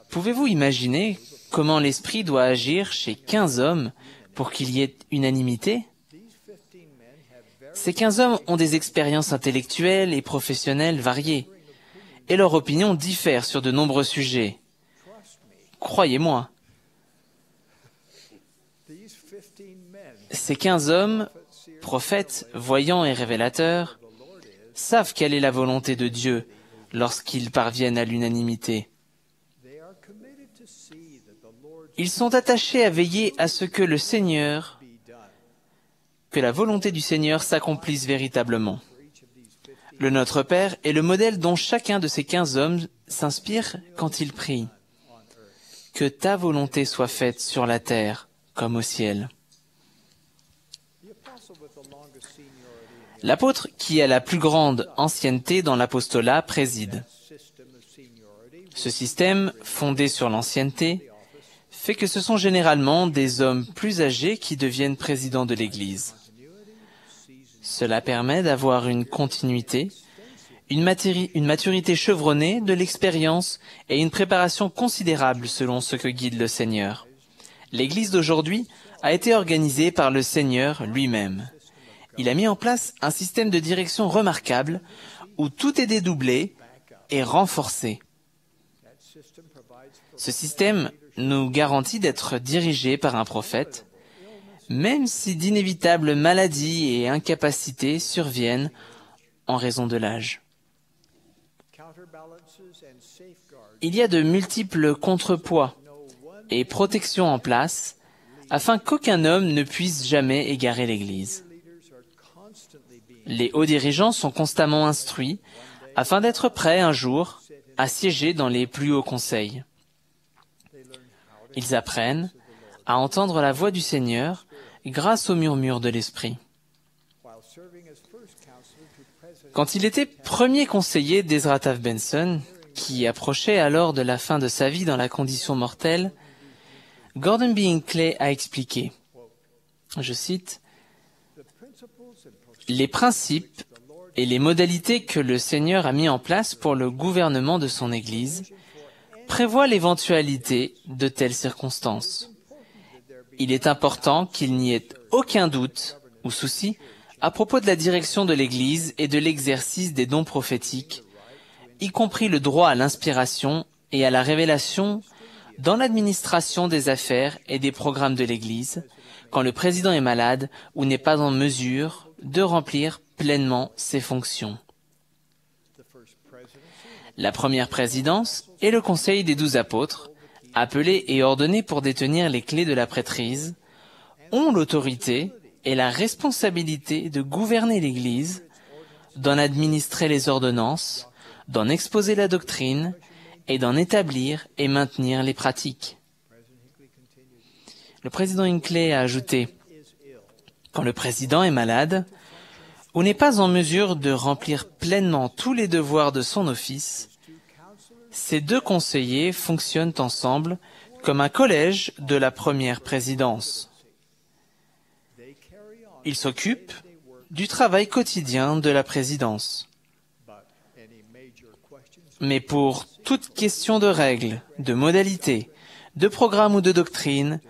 Pouvez-vous imaginer comment l'Esprit doit agir chez 15 hommes pour qu'il y ait unanimité? Ces 15 hommes ont des expériences intellectuelles et professionnelles variées, et leurs opinions diffèrent sur de nombreux sujets. Croyez-moi. Ces 15 hommes, prophètes, voyants et révélateurs, savent quelle est la volonté de Dieu lorsqu'ils parviennent à l'unanimité. Ils sont attachés à veiller à ce que le Seigneur, que la volonté du Seigneur s'accomplisse véritablement. Le Notre Père est le modèle dont chacun de ces 15 hommes s'inspire quand il prie. Que ta volonté soit faite sur la terre comme au ciel. L'apôtre qui a la plus grande ancienneté dans l'apostolat préside. Ce système, fondé sur l'ancienneté, fait que ce sont généralement des hommes plus âgés qui deviennent présidents de l'Église. Cela permet d'avoir une continuité, une maturité chevronnée de l'expérience et une préparation considérable selon ce que guide le Seigneur. L'Église d'aujourd'hui a été organisée par le Seigneur lui-même. Il a mis en place un système de direction remarquable où tout est dédoublé et renforcé. Ce système nous garantit d'être dirigés par un prophète, même si d'inévitables maladies et incapacités surviennent en raison de l'âge. Il y a de multiples contrepoids et protections en place afin qu'aucun homme ne puisse jamais égarer l'Église. Les hauts dirigeants sont constamment instruits afin d'être prêts un jour à siéger dans les plus hauts conseils. Ils apprennent à entendre la voix du Seigneur grâce au murmure de l'Esprit. Quand il était premier conseiller d'Ezra Taft Benson, qui approchait alors de la fin de sa vie dans la condition mortelle, Gordon B. Hinckley a expliqué, je cite, « Les principes et les modalités que le Seigneur a mis en place pour le gouvernement de son Église prévoient l'éventualité de telles circonstances. Il est important qu'il n'y ait aucun doute ou souci à propos de la direction de l'Église et de l'exercice des dons prophétiques, y compris le droit à l'inspiration et à la révélation dans l'administration des affaires et des programmes de l'Église, quand le président est malade ou n'est pas en mesure de remplir pleinement ses fonctions. La première présidence et le conseil des 12 apôtres, appelés et ordonnés pour détenir les clés de la prêtrise, ont l'autorité et la responsabilité de gouverner l'Église, d'en administrer les ordonnances, d'en exposer la doctrine et d'en établir et maintenir les pratiques. Le président Hinckley a ajouté « Quand le président est malade ou n'est pas en mesure de remplir pleinement tous les devoirs de son office, ces deux conseillers fonctionnent ensemble comme un collège de la première présidence. Ils s'occupent du travail quotidien de la présidence. Mais pour toute question de règles, de modalités, de programme ou de doctrine,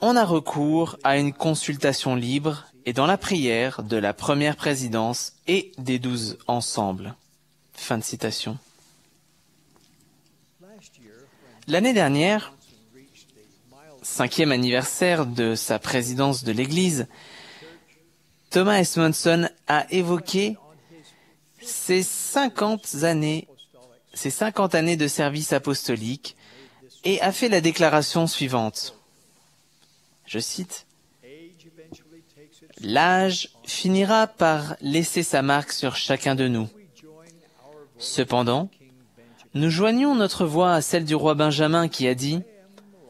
on a recours à une consultation libre et dans la prière de la première présidence et des 12 ensemble. Fin de citation. L'année dernière, 5e anniversaire de sa présidence de l'Église, Thomas S. Monson a évoqué ses 50 années de service apostolique et a fait la déclaration suivante. Je cite, « L'âge finira par laisser sa marque sur chacun de nous. Cependant, nous joignons notre voix à celle du roi Benjamin qui a dit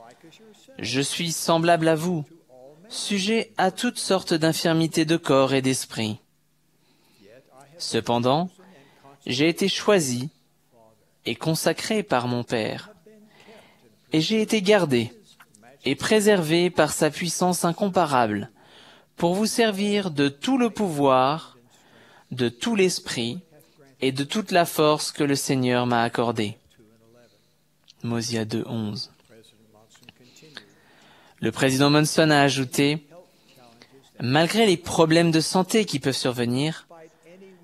« Je suis semblable à vous, sujet à toutes sortes d'infirmités de corps et d'esprit. Cependant, j'ai été choisi et consacré par mon Père, et j'ai été gardé et préservé par sa puissance incomparable pour vous servir de tout le pouvoir, de tout l'esprit et de toute la force que le Seigneur m'a accordée. » Mosia 2:11. Le président Monson a ajouté « Malgré les problèmes de santé qui peuvent survenir,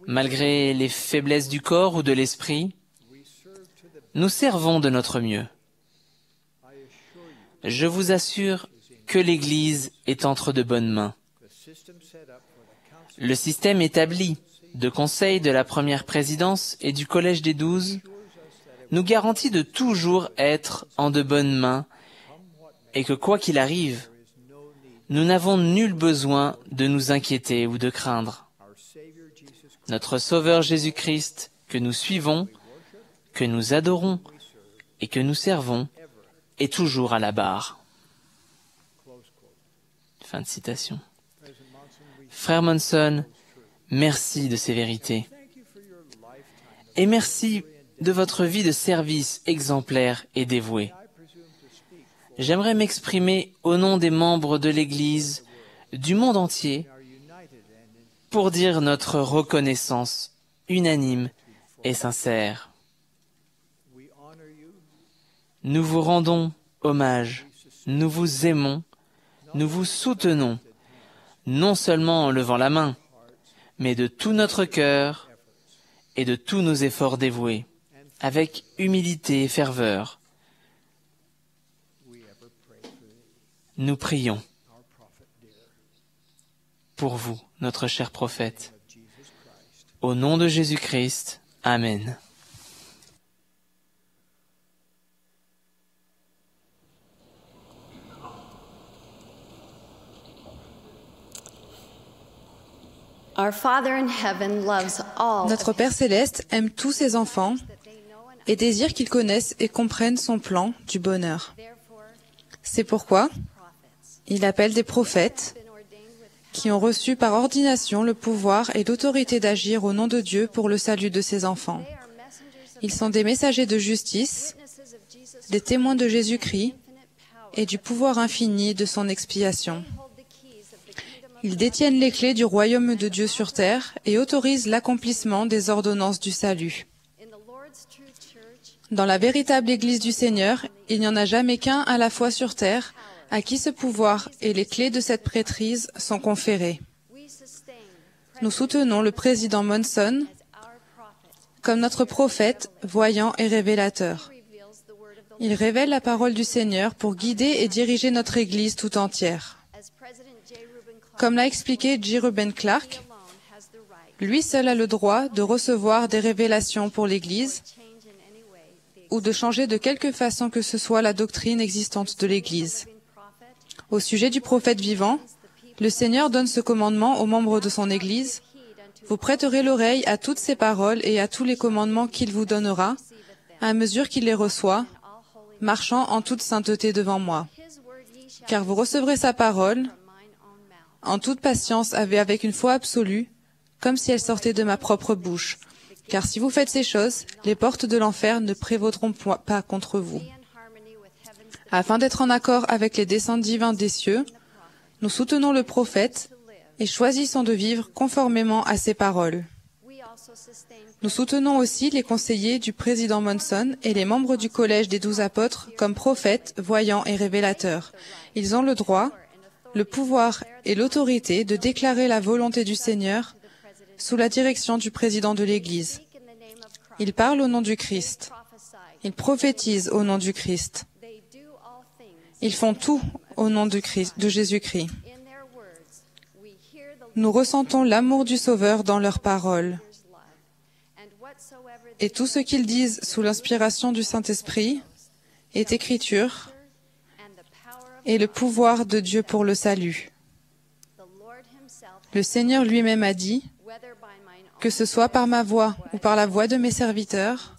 malgré les faiblesses du corps ou de l'esprit, nous servons de notre mieux. Je vous assure que l'Église est entre de bonnes mains. Le système établi de conseil de la première présidence et du collège des 12 nous garantit de toujours être en de bonnes mains et que quoi qu'il arrive, nous n'avons nul besoin de nous inquiéter ou de craindre. Notre Sauveur Jésus-Christ, que nous suivons, que nous adorons et que nous servons, est toujours à la barre. » Fin de citation. Frère Monson, merci de ces vérités. Et merci de votre vie de service exemplaire et dévouée. J'aimerais m'exprimer au nom des membres de l'Église du monde entier pour dire notre reconnaissance unanime et sincère. Nous vous rendons hommage, nous vous aimons, nous vous soutenons, non seulement en levant la main, mais de tout notre cœur et de tous nos efforts dévoués, avec humilité et ferveur. Nous prions pour vous, notre cher prophète. Au nom de Jésus-Christ, Amen. Notre Père Céleste aime tous ses enfants et désire qu'ils connaissent et comprennent son plan du bonheur. C'est pourquoi il appelle des prophètes qui ont reçu par ordination le pouvoir et l'autorité d'agir au nom de Dieu pour le salut de ses enfants. Ils sont des messagers de justice, des témoins de Jésus-Christ et du pouvoir infini de son expiation. Ils détiennent les clés du royaume de Dieu sur terre et autorisent l'accomplissement des ordonnances du salut. Dans la véritable Église du Seigneur, il n'y en a jamais qu'un à la fois sur terre à qui ce pouvoir et les clés de cette prêtrise sont conférées. Nous soutenons le président Monson comme notre prophète, voyant et révélateur. Il révèle la parole du Seigneur pour guider et diriger notre Église tout entière. Comme l'a expliqué J. Reuben Clark, lui seul a le droit de recevoir des révélations pour l'Église ou de changer de quelque façon que ce soit la doctrine existante de l'Église. Au sujet du prophète vivant, le Seigneur donne ce commandement aux membres de son Église. Vous prêterez l'oreille à toutes ses paroles et à tous les commandements qu'il vous donnera, à mesure qu'il les reçoit, marchant en toute sainteté devant moi. Car vous recevrez sa parole, en toute patience et avec une foi absolue, comme si elles sortaient de ma propre bouche. Car si vous faites ces choses, les portes de l'enfer ne prévaudront pas contre vous. Afin d'être en accord avec les desseins divins des cieux, nous soutenons le prophète et choisissons de vivre conformément à ses paroles. Nous soutenons aussi les conseillers du président Monson et les membres du collège des 12 apôtres comme prophètes, voyants et révélateurs. Ils ont le droit, le pouvoir et l'autorité de déclarer la volonté du Seigneur sous la direction du président de l'Église. Ils parlent au nom du Christ. Ils prophétisent au nom du Christ. Ils font tout au nom de Jésus-Christ. Nous ressentons l'amour du Sauveur dans leurs paroles. Et tout ce qu'ils disent sous l'inspiration du Saint-Esprit est écriture et le pouvoir de Dieu pour le salut. Le Seigneur lui-même a dit, que ce soit par ma voix ou par la voix de mes serviteurs,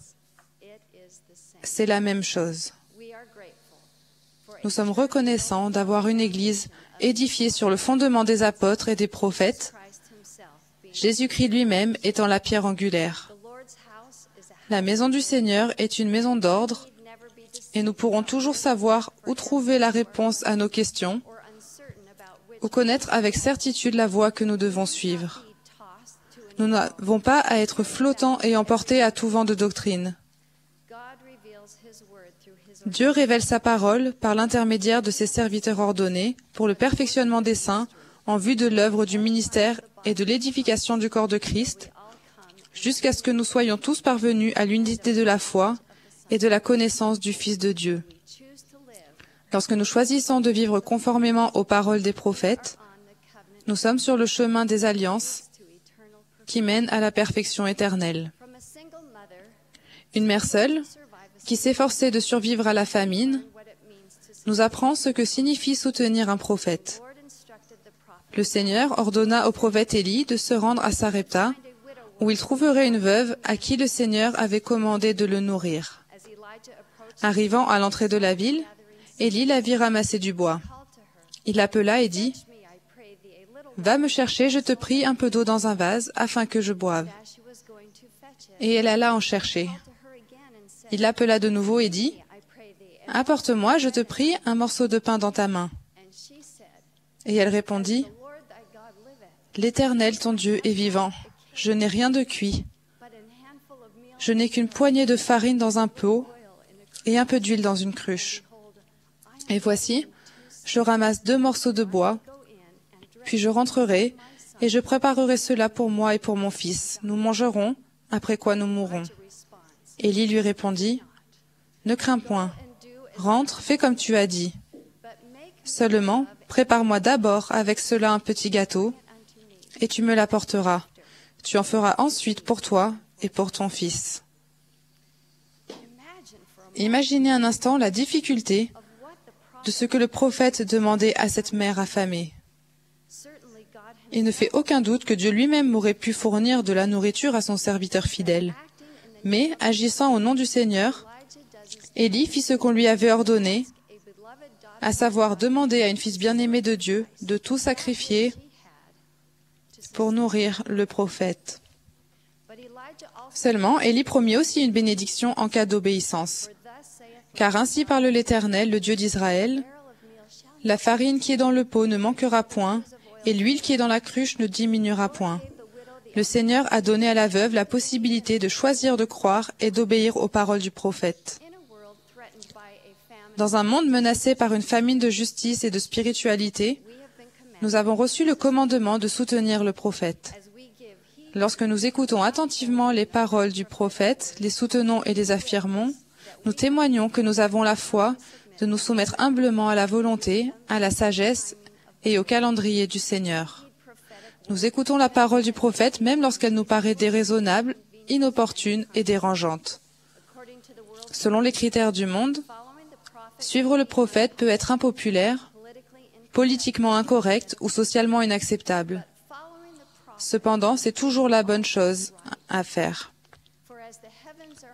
c'est la même chose. Nous sommes reconnaissants d'avoir une Église édifiée sur le fondement des apôtres et des prophètes, Jésus-Christ lui-même étant la pierre angulaire. La maison du Seigneur est une maison d'ordre et nous pourrons toujours savoir où trouver la réponse à nos questions ou connaître avec certitude la voie que nous devons suivre. Nous n'avons pas à être flottants et emportés à tout vent de doctrine. Dieu révèle sa parole par l'intermédiaire de ses serviteurs ordonnés pour le perfectionnement des saints en vue de l'œuvre du ministère et de l'édification du corps de Christ, jusqu'à ce que nous soyons tous parvenus à l'unité de la foi et de la connaissance du Fils de Dieu. Lorsque nous choisissons de vivre conformément aux paroles des prophètes, nous sommes sur le chemin des alliances qui mènent à la perfection éternelle. Une mère seule, qui s'efforçait de survivre à la famine, nous apprend ce que signifie soutenir un prophète. Le Seigneur ordonna au prophète Élie de se rendre à Sarepta, où il trouverait une veuve à qui le Seigneur avait commandé de le nourrir. Arrivant à l'entrée de la ville, Élie la vit ramasser du bois. Il l'appela et dit, « Va me chercher, je te prie, un peu d'eau dans un vase, afin que je boive. » Et elle alla en chercher. Il l'appela de nouveau et dit, « Apporte-moi, je te prie, un morceau de pain dans ta main. » Et elle répondit, « L'Éternel, ton Dieu, est vivant. Je n'ai rien de cuit. Je n'ai qu'une poignée de farine dans un pot et un peu d'huile dans une cruche. Et voici, je ramasse 2 morceaux de bois, puis je rentrerai et je préparerai cela pour moi et pour mon fils. Nous mangerons, après quoi nous mourrons. » Élie lui répondit, « Ne crains point. Rentre, fais comme tu as dit. Seulement, prépare-moi d'abord avec cela un petit gâteau, et tu me l'apporteras. Tu en feras ensuite pour toi et pour ton fils. » Imaginez un instant la difficulté de ce que le prophète demandait à cette mère affamée. Il ne fait aucun doute que Dieu lui-même aurait pu fournir de la nourriture à son serviteur fidèle. Mais, agissant au nom du Seigneur, Élie fit ce qu'on lui avait ordonné, à savoir demander à une fille bien-aimée de Dieu de tout sacrifier pour nourrir le prophète. Seulement, Élie promit aussi une bénédiction en cas d'obéissance. Car ainsi parle l'Éternel, le Dieu d'Israël, « La farine qui est dans le pot ne manquera point, et l'huile qui est dans la cruche ne diminuera point. » Le Seigneur a donné à la veuve la possibilité de choisir de croire et d'obéir aux paroles du prophète. Dans un monde menacé par une famine de justice et de spiritualité, nous avons reçu le commandement de soutenir le prophète. Lorsque nous écoutons attentivement les paroles du prophète, les soutenons et les affirmons, nous témoignons que nous avons la foi de nous soumettre humblement à la volonté, à la sagesse et au calendrier du Seigneur. Nous écoutons la parole du prophète même lorsqu'elle nous paraît déraisonnable, inopportune et dérangeante. Selon les critères du monde, suivre le prophète peut être impopulaire, politiquement incorrect ou socialement inacceptable. Cependant, c'est toujours la bonne chose à faire.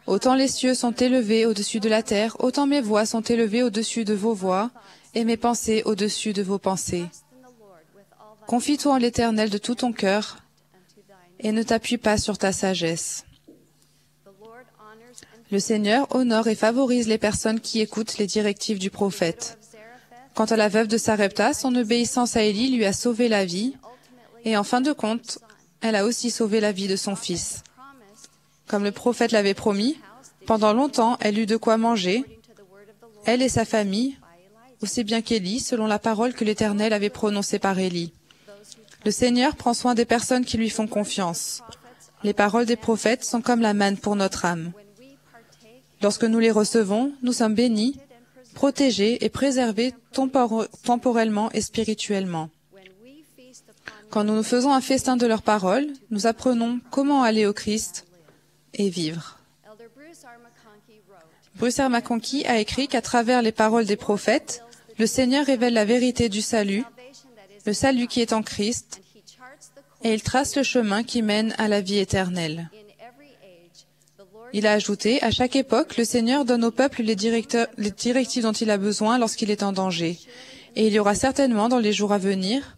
Autant les cieux sont élevés au-dessus de la terre, autant mes voix sont élevées au-dessus de vos voix, et mes pensées au-dessus de vos pensées. Confie-toi en l'Éternel de tout ton cœur, et ne t'appuie pas sur ta sagesse. Le Seigneur honore et favorise les personnes qui écoutent les directives du prophète. Quant à la veuve de Sarepta, son obéissance à Élie lui a sauvé la vie, et en fin de compte, elle a aussi sauvé la vie de son fils. Comme le prophète l'avait promis, pendant longtemps, elle eut de quoi manger, elle et sa famille, aussi bien qu'Élie, selon la parole que l'Éternel avait prononcée par Élie. Le Seigneur prend soin des personnes qui lui font confiance. Les paroles des prophètes sont comme la manne pour notre âme. Lorsque nous les recevons, nous sommes bénis, protégés et préservés temporellement et spirituellement. Quand nous nous faisons un festin de leurs paroles, nous apprenons comment aller au Christ et vivre. Bruce R. McConkie a écrit qu'à travers les paroles des prophètes, le Seigneur révèle la vérité du salut, le salut qui est en Christ, et il trace le chemin qui mène à la vie éternelle. Il a ajouté, à chaque époque, le Seigneur donne au peuple les directives dont il a besoin lorsqu'il est en danger. Et il y aura certainement, dans les jours à venir,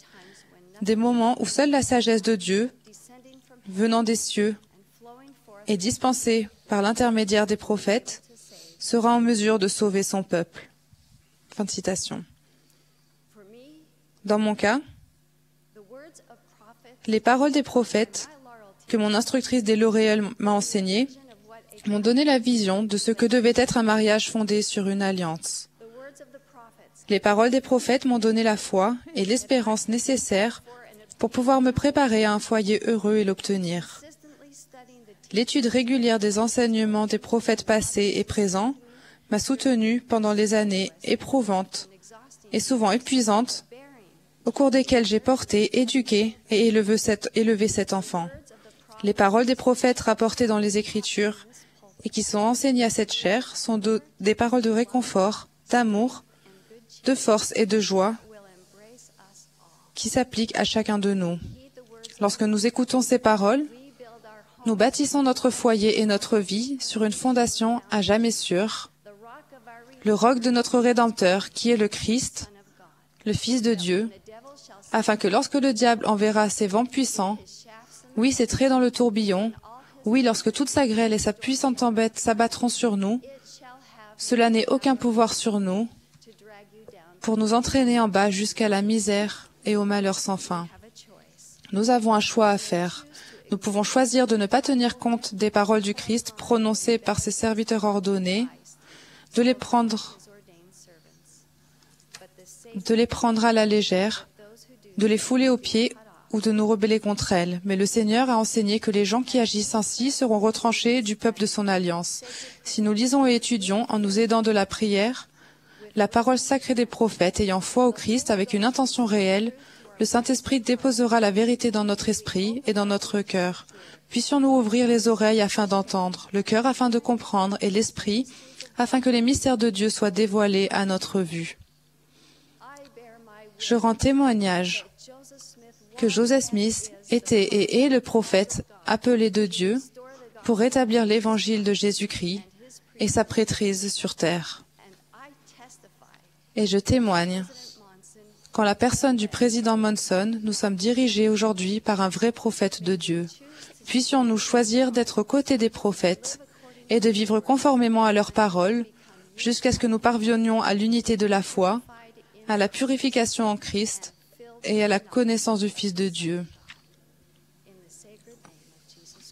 des moments où seule la sagesse de Dieu, venant des cieux et dispensée par l'intermédiaire des prophètes, sera en mesure de sauver son peuple. Fin de citation. Dans mon cas, les paroles des prophètes que mon instructrice des L'Oréal m'a enseignées m'ont donné la vision de ce que devait être un mariage fondé sur une alliance. Les paroles des prophètes m'ont donné la foi et l'espérance nécessaires pour pouvoir me préparer à un foyer heureux et l'obtenir. L'étude régulière des enseignements des prophètes passés et présents m'a soutenu pendant les années éprouvantes et souvent épuisantes au cours desquelles j'ai porté, éduqué et élevé cet enfant. Les paroles des prophètes rapportées dans les Écritures et qui sont enseignées à cette chair sont des paroles de réconfort, d'amour, de force et de joie qui s'appliquent à chacun de nous. Lorsque nous écoutons ces paroles, nous bâtissons notre foyer et notre vie sur une fondation à jamais sûre, le roc de notre Rédempteur qui est le Christ, le Fils de Dieu, afin que lorsque le diable enverra ses vents puissants, oui, ses traits dans le tourbillon, oui, lorsque toute sa grêle et sa puissante tempête s'abattront sur nous, cela n'ait aucun pouvoir sur nous pour nous entraîner en bas jusqu'à la misère et au malheur sans fin. Nous avons un choix à faire. Nous pouvons choisir de ne pas tenir compte des paroles du Christ prononcées par ses serviteurs ordonnés, de les prendre à la légère, de les fouler aux pieds ou de nous rebeller contre elles. Mais le Seigneur a enseigné que les gens qui agissent ainsi seront retranchés du peuple de son alliance. Si nous lisons et étudions, en nous aidant de la prière, la parole sacrée des prophètes, ayant foi au Christ avec une intention réelle, le Saint-Esprit déposera la vérité dans notre esprit et dans notre cœur. Puissions-nous ouvrir les oreilles afin d'entendre, le cœur afin de comprendre et l'esprit afin que les mystères de Dieu soient dévoilés à notre vue. Je rends témoignage que Joseph Smith était et est le prophète appelé de Dieu pour rétablir l'évangile de Jésus-Christ et sa prêtrise sur terre. Et je témoigne qu'en la personne du président Monson, nous sommes dirigés aujourd'hui par un vrai prophète de Dieu. Puissions-nous choisir d'être aux côtés des prophètes et de vivre conformément à leurs paroles jusqu'à ce que nous parvenions à l'unité de la foi, à la purification en Christ et à la connaissance du Fils de Dieu.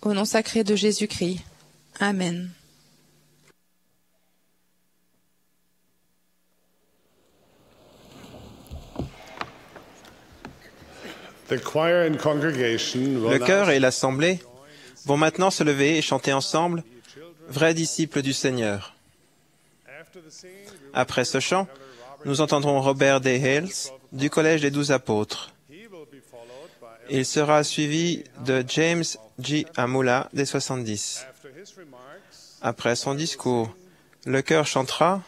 Au nom sacré de Jésus-Christ. Amen. Le chœur et l'assemblée vont maintenant se lever et chanter ensemble « Vrais disciples du Seigneur ». Après ce chant, nous entendrons Robert D. Hales du Collège des 12 apôtres. Il sera suivi de James G. Amula des 70. Après son discours, le chœur chantera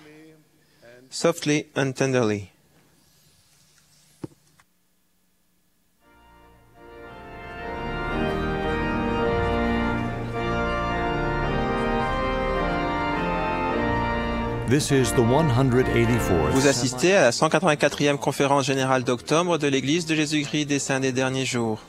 « Softly and Tenderly ». This is the 184th. Vous assistez à la 184e conférence générale d'octobre de l'Église de Jésus-Christ des Saints des Derniers Jours.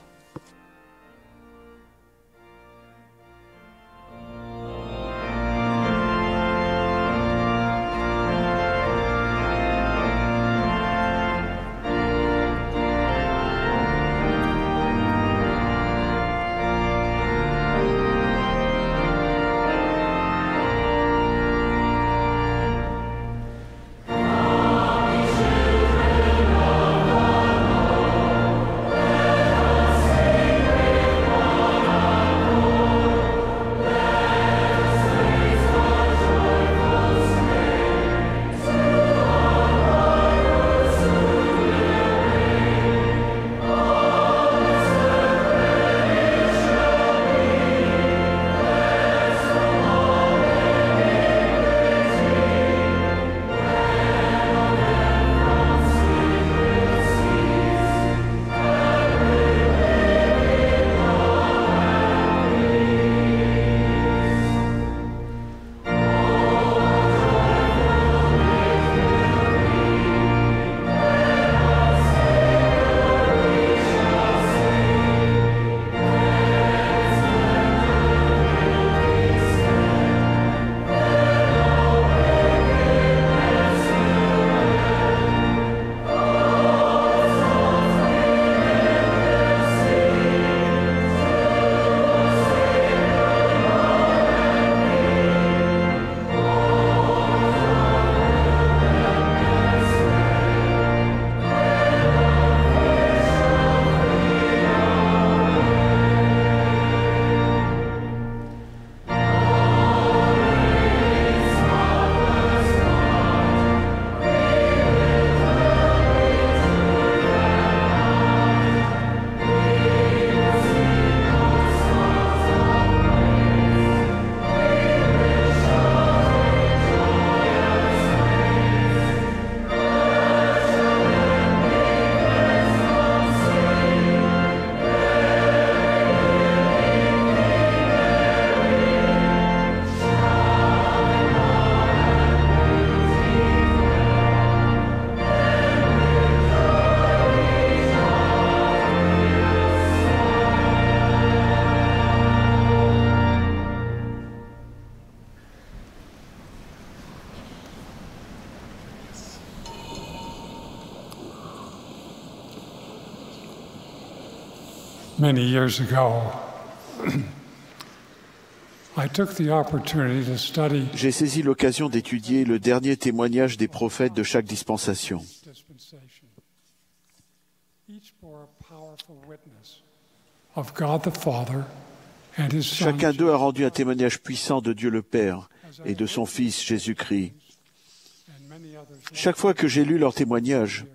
Many years ago, I took the opportunity to study J'ai saisi l'occasion d'étudier le dernier témoignage des prophètes de chaque dispensation. dispensation. Each bore a powerful witness of God the Father and His Son. Chacun d'eux a rendu un témoignage puissant de Dieu le Père et de son Fils Jésus-Christ. And many others Chaque fois que j'ai lu leur témoignage,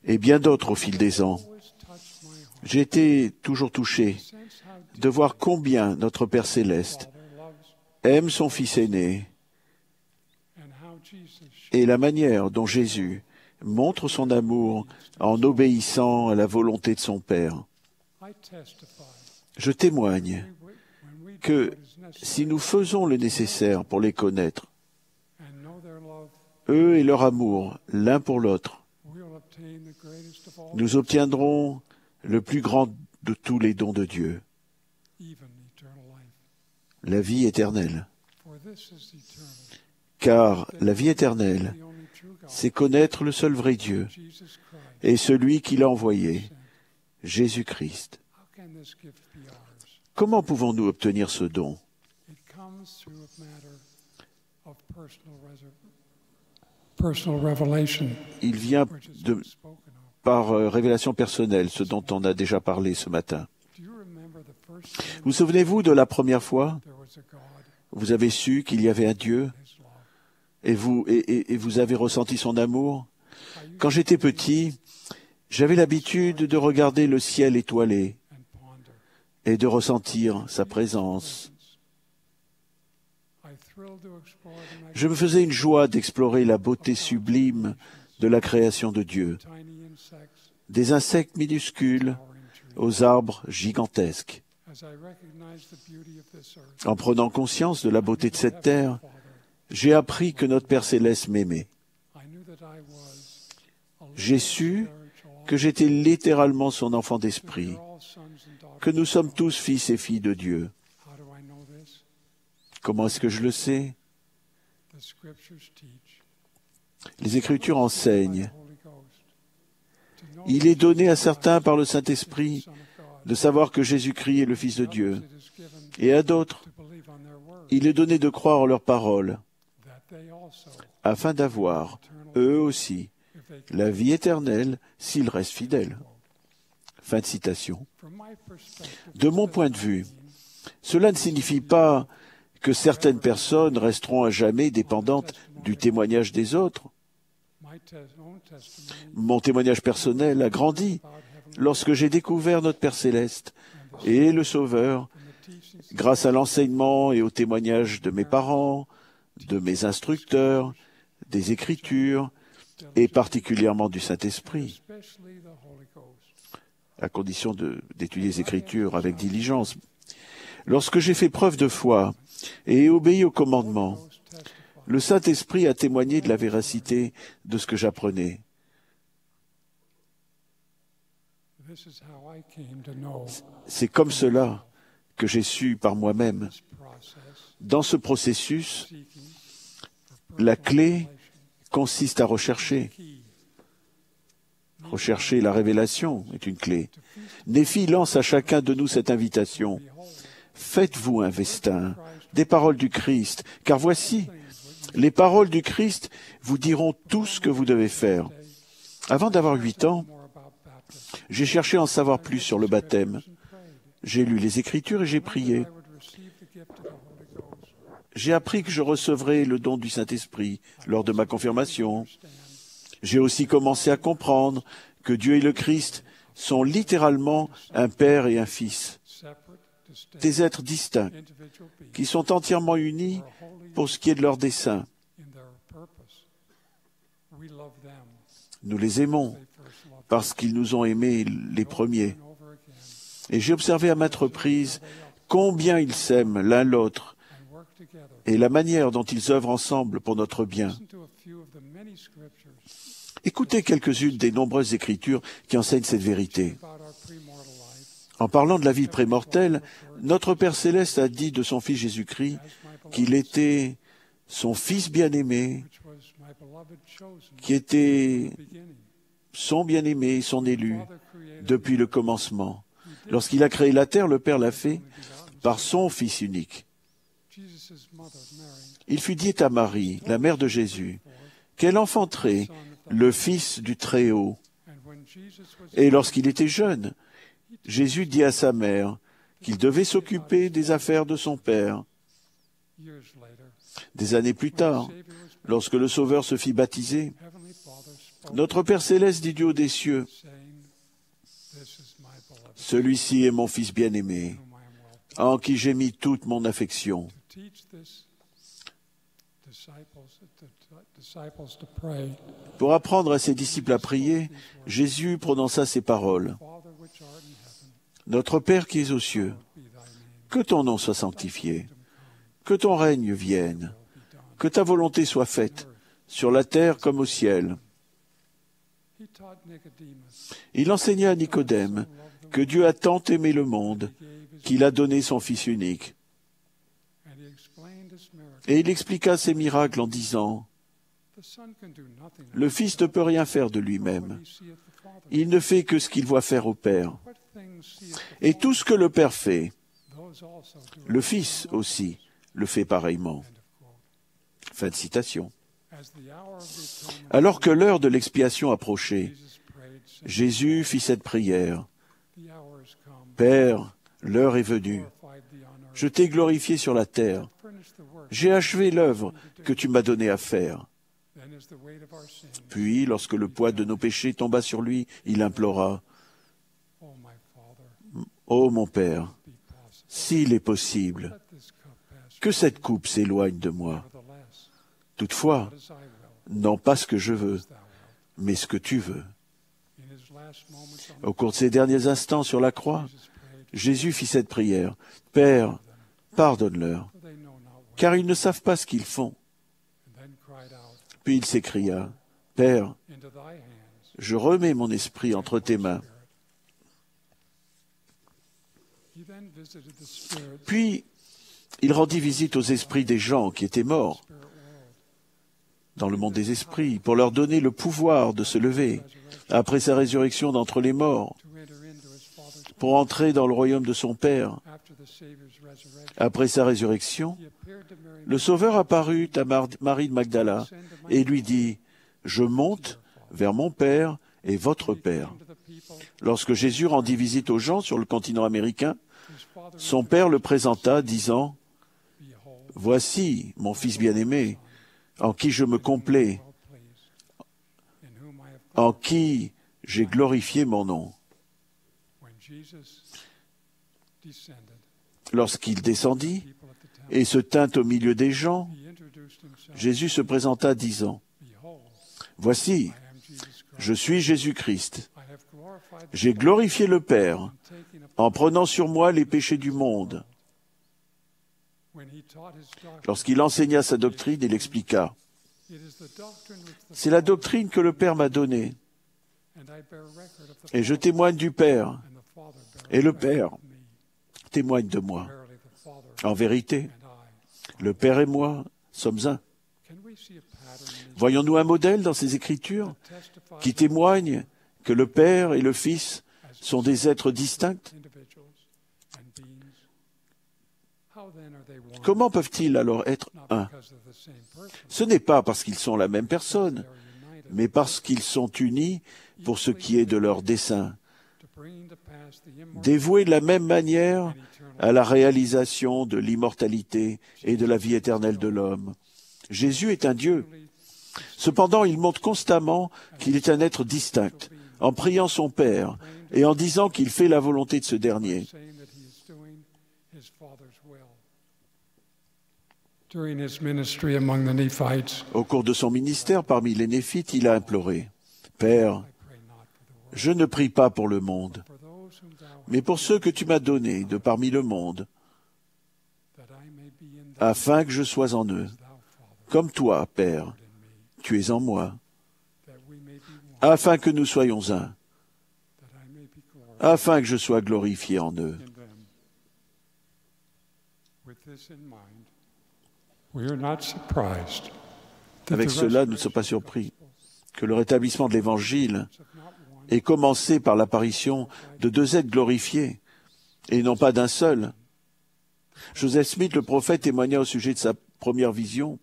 et bien d'autres au fil des ans, always touched my heart. j'ai été toujours touché Sense how de voir combien notre Père céleste Father loves aime son Fils aîné and how Jesus et la manière dont Jésus montre son amour en obéissant à la volonté de son Père. I testify Je témoigne when we do que what is necessary si nous faisons le nécessaire pour les connaître, and know their love, eux et leur amour l'un pour l'autre, we'll obtain the greatest of all, nous obtiendrons le plus grand de tous les dons de Dieu, even eternal life. la vie éternelle. For this is eternal, Car la vie éternelle, the only true God, c'est connaître le seul vrai Dieu Jesus Christ. et celui qui l'a envoyé, Jésus-Christ. How can this gift be ours? Comment pouvons-nous obtenir ce don? It comes through a matter of personal revelation, Il vient which has de, been spoken of. par révélation personnelle, ce dont on a déjà parlé ce matin. Do you remember the first time Vous souvenez-vous de la première fois there was a God, vous avez su qu'il y avait un Dieu His love? et vous avez ressenti son amour? Quand j'étais petit, j'avais l'habitude de regarder le ciel étoilé And ponder. et de ressentir sa présence. I thrilled to explore the Je me faisais une joie d'explorer la beauté sublime de la création de Dieu, tiny insects, des insectes minuscules flowering trees. aux arbres gigantesques. As I recognized the beauty of this earth, En prenant conscience de la beauté de cette terre, Father, j'ai appris que notre Père céleste m'aimait. I knew that I was a J'ai little su spiritual que j'étais littéralement son enfant We d'esprit, are all sons and daughters que nous of sommes God. tous fils et filles de Dieu. How do I know this? Comment est-ce que je le sais? The scriptures teach. Les Écritures enseignent. By the Holy Ghost, to know Il that est donné à Jesus certains par le Christ is Saint-Esprit the Son of God. de savoir que Jésus-Christ est le Fils de To Dieu, others it is given et à d'autres, to believe on their word, il est donné de croire en leurs paroles, that they also, afin d'avoir, eux aussi, if they la vie éternelle s'ils restent fidèles. Fin de citation. From my perspective, De mon point de vue, cela ne signifie pas que certaines personnes resteront à jamais dépendantes du témoignage des autres. my own testimony Mon témoignage personnel a grandi about heaven lorsque j'ai découvert notre Père céleste et le Sauveur and the teachings grâce à l'enseignement et au témoignage de mes parents, de mes instructeurs, des Écritures et particulièrement du Saint-Esprit, especially the Holy Ghost. à condition d'étudier les Écritures avec diligence. Lorsque j'ai fait preuve de foi et obéi aux commandements, Ghost testifies. le Saint-Esprit a témoigné de la véracité de ce que j'apprenais. This is how I came to know C'est comme cela que j'ai su par moi-même. this process, Dans ce processus, seeking for la personal clé revelation. consiste à rechercher. Key Rechercher la révélation est une clé. Néphi lance à chacun de nous cette invitation. behold, Faites-vous un vestin des paroles du Christ, car voici, les paroles du Christ vous diront tout ce que vous devez faire. Avant d'avoir 8 ans, more about baptism. j'ai cherché à en savoir plus sur le baptême. And prayed J'ai lu les Écritures et j'ai prié. I would receive the gift of the Holy Ghost. J'ai appris que je recevrais le don du Saint-Esprit lors de ma confirmation. J'ai aussi commencé à comprendre que Dieu et le Christ sont littéralement un Père et un Fils, Separate, distinct, des êtres distincts, individual beings qui sont entièrement unis are holy pour ce qui est de leur dessein. in their purpose. We love them. Nous les aimons They first loved parce qu'ils nous ont aimés les premiers. and over again Et j'ai observé à maintes reprises combien ils s'aiment l'un l'autre and work together. et la manière dont ils œuvrent ensemble pour notre bien. Listen to a few of the many scriptures Écoutez quelques-unes des nombreuses Écritures qui enseignent cette vérité. about our premortal life. En parlant de la vie prémortelle, notre Père Céleste a dit de son Fils Jésus-Christ As my beloved qu'il était son Fils bien-aimé, which was my beloved chosen qui était beginning. son bien-aimé, son élu, Father created depuis le commencement. He Lorsqu'il a créé la terre, le Père l'a fait par son Fils unique. Il fut dit à Marie, la mère de Jésus, qu'elle enfanterait le Fils du Très-Haut. Et lorsqu'il était jeune, Jésus dit à sa mère qu'il devait s'occuper des affaires de son Père. Des années plus tard, lorsque le Sauveur se fit baptiser, notre Père céleste dit du haut des cieux, « Celui-ci est mon Fils bien-aimé, en qui j'ai mis toute mon affection. » Pour apprendre à ses disciples à prier, Jésus prononça ces paroles. « Notre Père qui es aux cieux, que ton nom soit sanctifié, que ton règne vienne, que ta volonté soit faite, sur la terre comme au ciel. » Il enseigna à Nicodème que Dieu a tant aimé le monde qu'il a donné son Fils unique. Et il expliqua ses miracles en disant, « Le Fils ne peut rien faire de lui-même. Il ne fait que ce qu'il voit faire au Père. Et tout ce que le Père fait, le Fils aussi le fait pareillement. » Fin de citation. Alors que l'heure de l'expiation approchait, Jésus fit cette prière. « Père, l'heure est venue. Je t'ai glorifié sur la terre. J'ai achevé l'œuvre que tu m'as donnée à faire. » Puis, lorsque le poids de nos péchés tomba sur lui, il implora, « Ô mon Père, s'il est possible, que cette coupe s'éloigne de moi. Toutefois, non pas ce que je veux, mais ce que tu veux. » Au cours de ces derniers instants sur la croix, Jésus fit cette prière. « Père, pardonne-leur, car ils ne savent pas ce qu'ils font. » Puis il s'écria, « Père, je remets mon esprit entre tes mains. » Puis il rendit visite aux esprits des gens qui étaient morts dans le monde des esprits, pour leur donner le pouvoir de se lever, après sa résurrection d'entre les morts, pour entrer dans le royaume de son Père. Après sa résurrection, le Sauveur apparut à Marie de Magdala et lui dit, « Je monte vers mon Père et votre Père. » Lorsque Jésus rendit visite aux gens sur le continent américain, son Père le présenta, disant, « Voici mon Fils bien-aimé, en qui je me complais, en qui j'ai glorifié mon nom. » Lorsqu'il descendit et se tint au milieu des gens, Jésus se présenta disant, « Voici, je suis Jésus-Christ. J'ai glorifié le Père en prenant sur moi les péchés du monde. » Lorsqu'il enseigna sa doctrine, il expliqua, « C'est la doctrine que le Père m'a donnée, et je témoigne du Père, et le Père témoigne de moi. En vérité, le Père et moi sommes un. » Voyons-nous un modèle dans ces Écritures qui témoigne que le Père et le Fils sont des êtres distincts? Comment peuvent-ils alors être un? Ce n'est pas parce qu'ils sont la même personne, mais parce qu'ils sont unis pour ce qui est de leur dessein, dévoués de la même manière à la réalisation de l'immortalité et de la vie éternelle de l'homme. Jésus est un Dieu. Cependant, il montre constamment qu'il est un être distinct, en priant son Père et en disant qu'il fait la volonté de ce dernier. Au cours de son ministère parmi les Néphites, il a imploré, « Père, je ne prie pas pour le monde, mais pour ceux que tu m'as donnés de parmi le monde, afin que je sois en eux, comme toi, Père, tu es en moi, afin que nous soyons un, afin que je sois glorifié en eux. » Avec cela, nous ne sommes pas surpris que le rétablissement de l'Évangile ait commencé par l'apparition de deux êtres glorifiés et non pas d'un seul. Joseph Smith, le prophète, témoigna au sujet de sa première vision.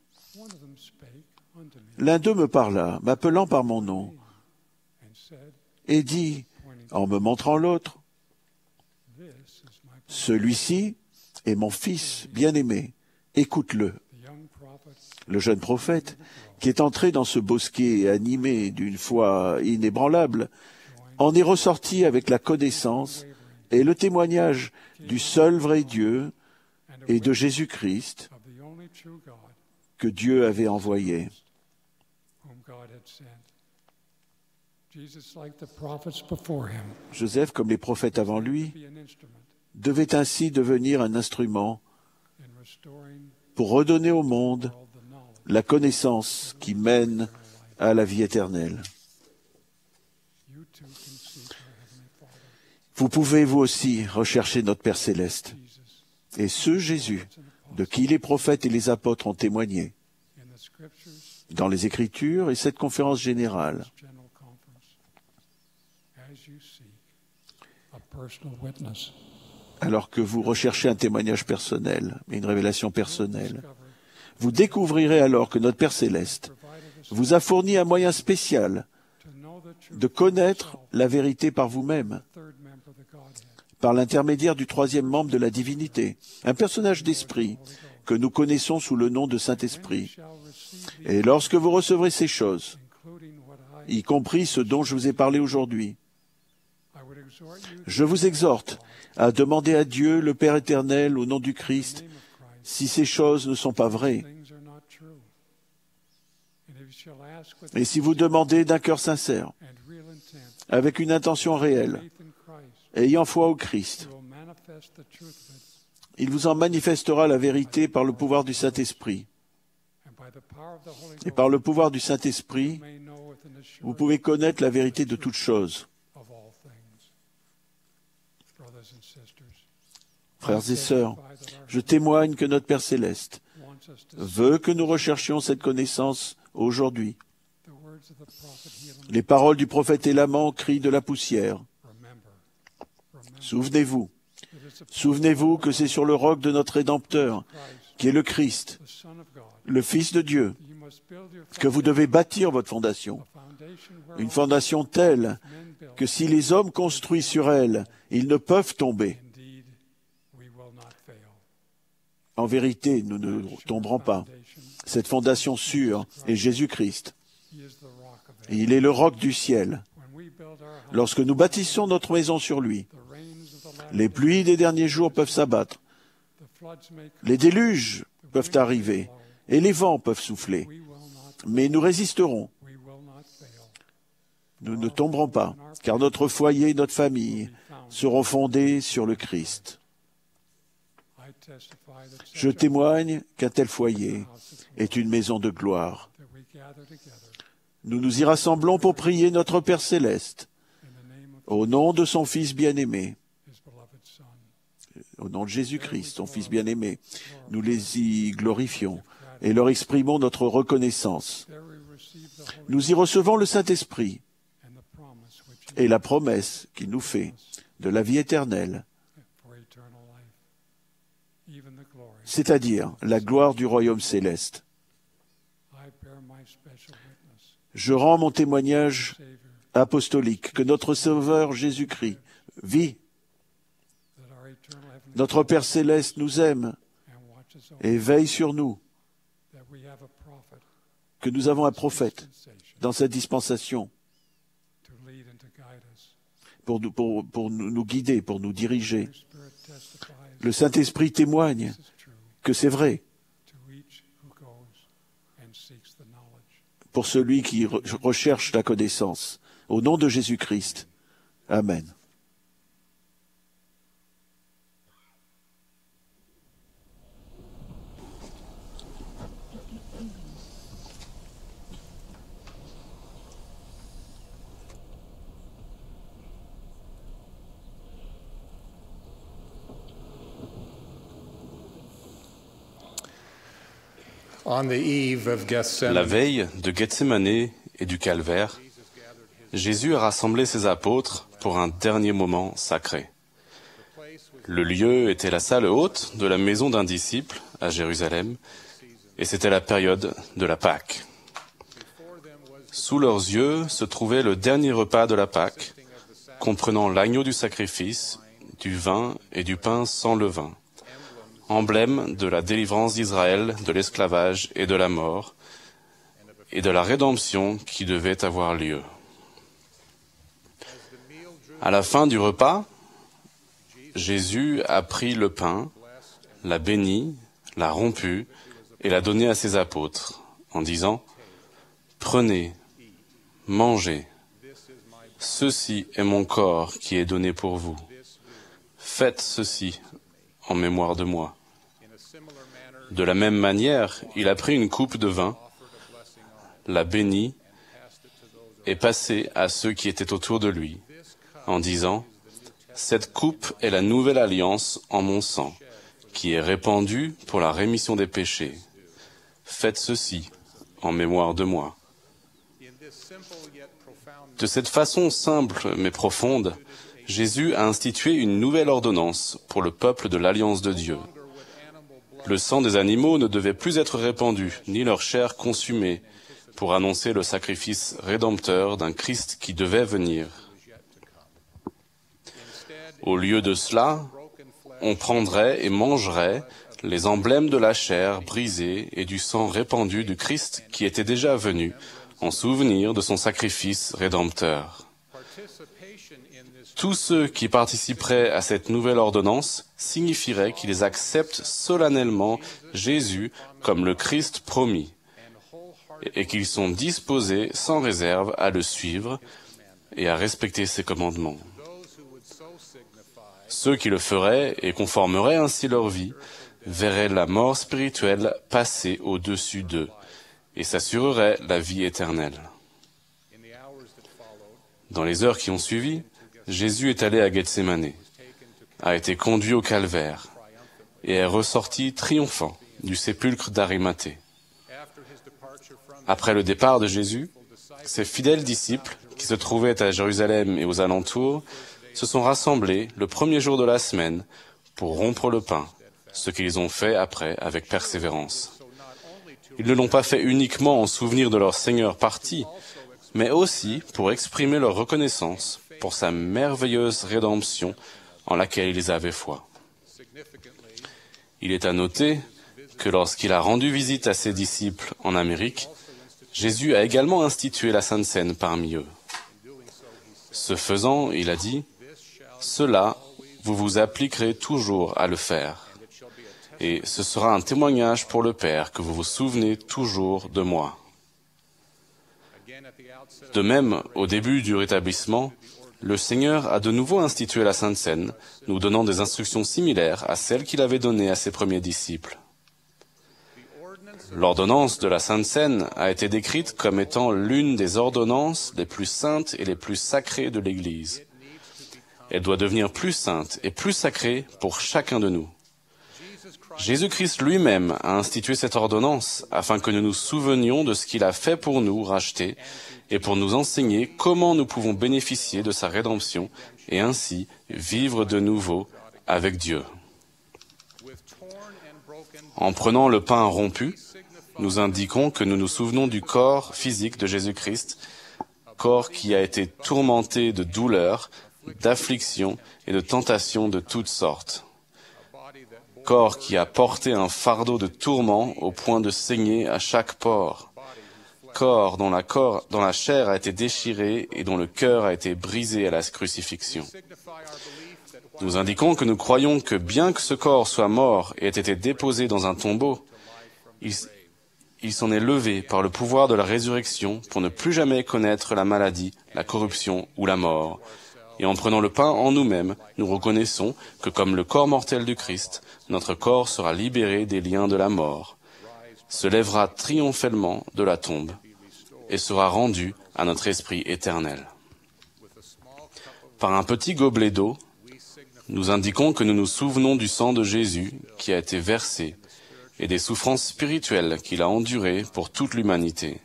L'un d'eux me parla, m'appelant par mon nom, et dit, en me montrant l'autre, « Celui-ci est mon fils bien-aimé, écoute-le. » Le jeune prophète, qui est entré dans ce bosquet animé d'une foi inébranlable, en est ressorti avec la connaissance et le témoignage du seul vrai Dieu et de Jésus-Christ que Dieu avait envoyé. Joseph, comme les prophètes avant lui, devait ainsi devenir un instrument pour redonner au monde la connaissance qui mène à la vie éternelle. Vous pouvez vous aussi rechercher notre Père céleste et ce Jésus de qui les prophètes et les apôtres ont témoigné dans les Écritures et cette conférence générale. Alors que vous recherchez un témoignage personnel et une révélation personnelle, vous découvrirez alors que notre Père céleste vous a fourni un moyen spécial de connaître la vérité par vous-même, par l'intermédiaire du troisième membre de la divinité, un personnage d'esprit que nous connaissons sous le nom de Saint-Esprit. Et lorsque vous recevrez ces choses, y compris ce dont je vous ai parlé aujourd'hui, je vous exhorte à demander à Dieu, le Père éternel, au nom du Christ, si ces choses ne sont pas vraies. Et si vous demandez d'un cœur sincère, avec une intention réelle, ayant foi au Christ, il vous en manifestera la vérité par le pouvoir du Saint-Esprit. Et par le pouvoir du Saint-Esprit, vous pouvez connaître la vérité de toutes choses. Frères et sœurs, je témoigne que notre Père céleste veut que nous recherchions cette connaissance aujourd'hui. Les paroles du prophète Élaman crient de la poussière. Souvenez-vous, souvenez-vous que c'est sur le roc de notre Rédempteur, qui est le Christ, le Fils de Dieu, que vous devez bâtir votre fondation. Une fondation telle que si les hommes construisent sur elle, ils ne peuvent tomber. En vérité, nous ne tomberons pas. Cette fondation sûre est Jésus-Christ. Il est le roc du ciel. Lorsque nous bâtissons notre maison sur lui, les pluies des derniers jours peuvent s'abattre, les déluges peuvent arriver et les vents peuvent souffler. Mais nous résisterons. Nous ne tomberons pas, car notre foyer et notre famille seront fondés sur le Christ. Je témoigne qu'un tel foyer est une maison de gloire. Nous nous y rassemblons pour prier notre Père céleste, au nom de son Fils bien-aimé, au nom de Jésus-Christ, son Fils bien-aimé. Nous les y glorifions et leur exprimons notre reconnaissance. Nous y recevons le Saint-Esprit et la promesse qu'il nous fait de la vie éternelle, c'est-à-dire la gloire du royaume céleste. Je rends mon témoignage apostolique que notre Sauveur Jésus-Christ vit. Notre Père céleste nous aime et veille sur nous, que nous avons un prophète dans cette dispensation pour nous guider, pour nous diriger. Le Saint-Esprit témoigne que c'est vrai pour celui qui recherche la connaissance. Au nom de Jésus-Christ. Amen. La veille de Gethsémane et du Calvaire, Jésus a rassemblé ses apôtres pour un dernier moment sacré. Le lieu était la salle haute de la maison d'un disciple à Jérusalem, et c'était la période de la Pâque. Sous leurs yeux se trouvait le dernier repas de la Pâque, comprenant l'agneau du sacrifice, du vin et du pain sans levain, emblème de la délivrance d'Israël de l'esclavage et de la mort, et de la rédemption qui devait avoir lieu. À la fin du repas, Jésus a pris le pain, l'a béni, l'a rompu et l'a donné à ses apôtres, en disant « Prenez, mangez, ceci est mon corps qui est donné pour vous. Faites ceci en mémoire de moi. » De la même manière, il a pris une coupe de vin, l'a béni et passé à ceux qui étaient autour de lui, en disant « Cette coupe est la nouvelle alliance en mon sang, qui est répandue pour la rémission des péchés. Faites ceci en mémoire de moi. » De cette façon simple mais profonde, Jésus a institué une nouvelle ordonnance pour le peuple de l'Alliance de Dieu. Le sang des animaux ne devait plus être répandu, ni leur chair consumée, pour annoncer le sacrifice rédempteur d'un Christ qui devait venir. Au lieu de cela, on prendrait et mangerait les emblèmes de la chair brisée et du sang répandu du Christ qui était déjà venu, en souvenir de son sacrifice rédempteur. Tous ceux qui participeraient à cette nouvelle ordonnance signifieraient qu'ils acceptent solennellement Jésus comme le Christ promis et qu'ils sont disposés sans réserve à le suivre et à respecter ses commandements. Ceux qui le feraient et conformeraient ainsi leur vie verraient la mort spirituelle passer au-dessus d'eux et s'assureraient la vie éternelle. Dans les heures qui ont suivi, Jésus est allé à Gethsémani, a été conduit au calvaire et est ressorti triomphant du sépulcre d'Arimathée. Après le départ de Jésus, ses fidèles disciples, qui se trouvaient à Jérusalem et aux alentours, se sont rassemblés le premier jour de la semaine pour rompre le pain, ce qu'ils ont fait après avec persévérance. Ils ne l'ont pas fait uniquement en souvenir de leur Seigneur parti, mais aussi pour exprimer leur reconnaissance pour sa merveilleuse rédemption en laquelle ils avaient foi. Il est à noter que lorsqu'il a rendu visite à ses disciples en Amérique, Jésus a également institué la Sainte Seine parmi eux. Ce faisant, il a dit « Cela, vous vous appliquerez toujours à le faire, et ce sera un témoignage pour le Père que vous vous souvenez toujours de moi. » De même, au début du rétablissement, le Seigneur a de nouveau institué la Sainte Seine, nous donnant des instructions similaires à celles qu'il avait données à ses premiers disciples. L'ordonnance de la Sainte Seine a été décrite comme étant l'une des ordonnances les plus saintes et les plus sacrées de l'Église. Elle doit devenir plus sainte et plus sacrée pour chacun de nous. Jésus-Christ lui-même a institué cette ordonnance afin que nous nous souvenions de ce qu'il a fait pour nous racheter et pour nous enseigner comment nous pouvons bénéficier de sa rédemption et ainsi vivre de nouveau avec Dieu. En prenant le pain rompu, nous indiquons que nous nous souvenons du corps physique de Jésus-Christ, corps qui a été tourmenté de douleurs, d'afflictions et de tentations de toutes sortes. Corps qui a porté un fardeau de tourments au point de saigner à chaque pore. Corps dont la chair a été déchirée et dont le cœur a été brisé à la crucifixion. Nous indiquons que nous croyons que bien que ce corps soit mort et ait été déposé dans un tombeau, il s'en est levé par le pouvoir de la résurrection pour ne plus jamais connaître la maladie, la corruption ou la mort. Et en prenant le pain en nous-mêmes, nous reconnaissons que comme le corps mortel du Christ, notre corps sera libéré des liens de la mort, se lèvera triomphalement de la tombe et sera rendu à notre esprit éternel. Par un petit gobelet d'eau, nous indiquons que nous nous souvenons du sang de Jésus qui a été versé et des souffrances spirituelles qu'il a endurées pour toute l'humanité.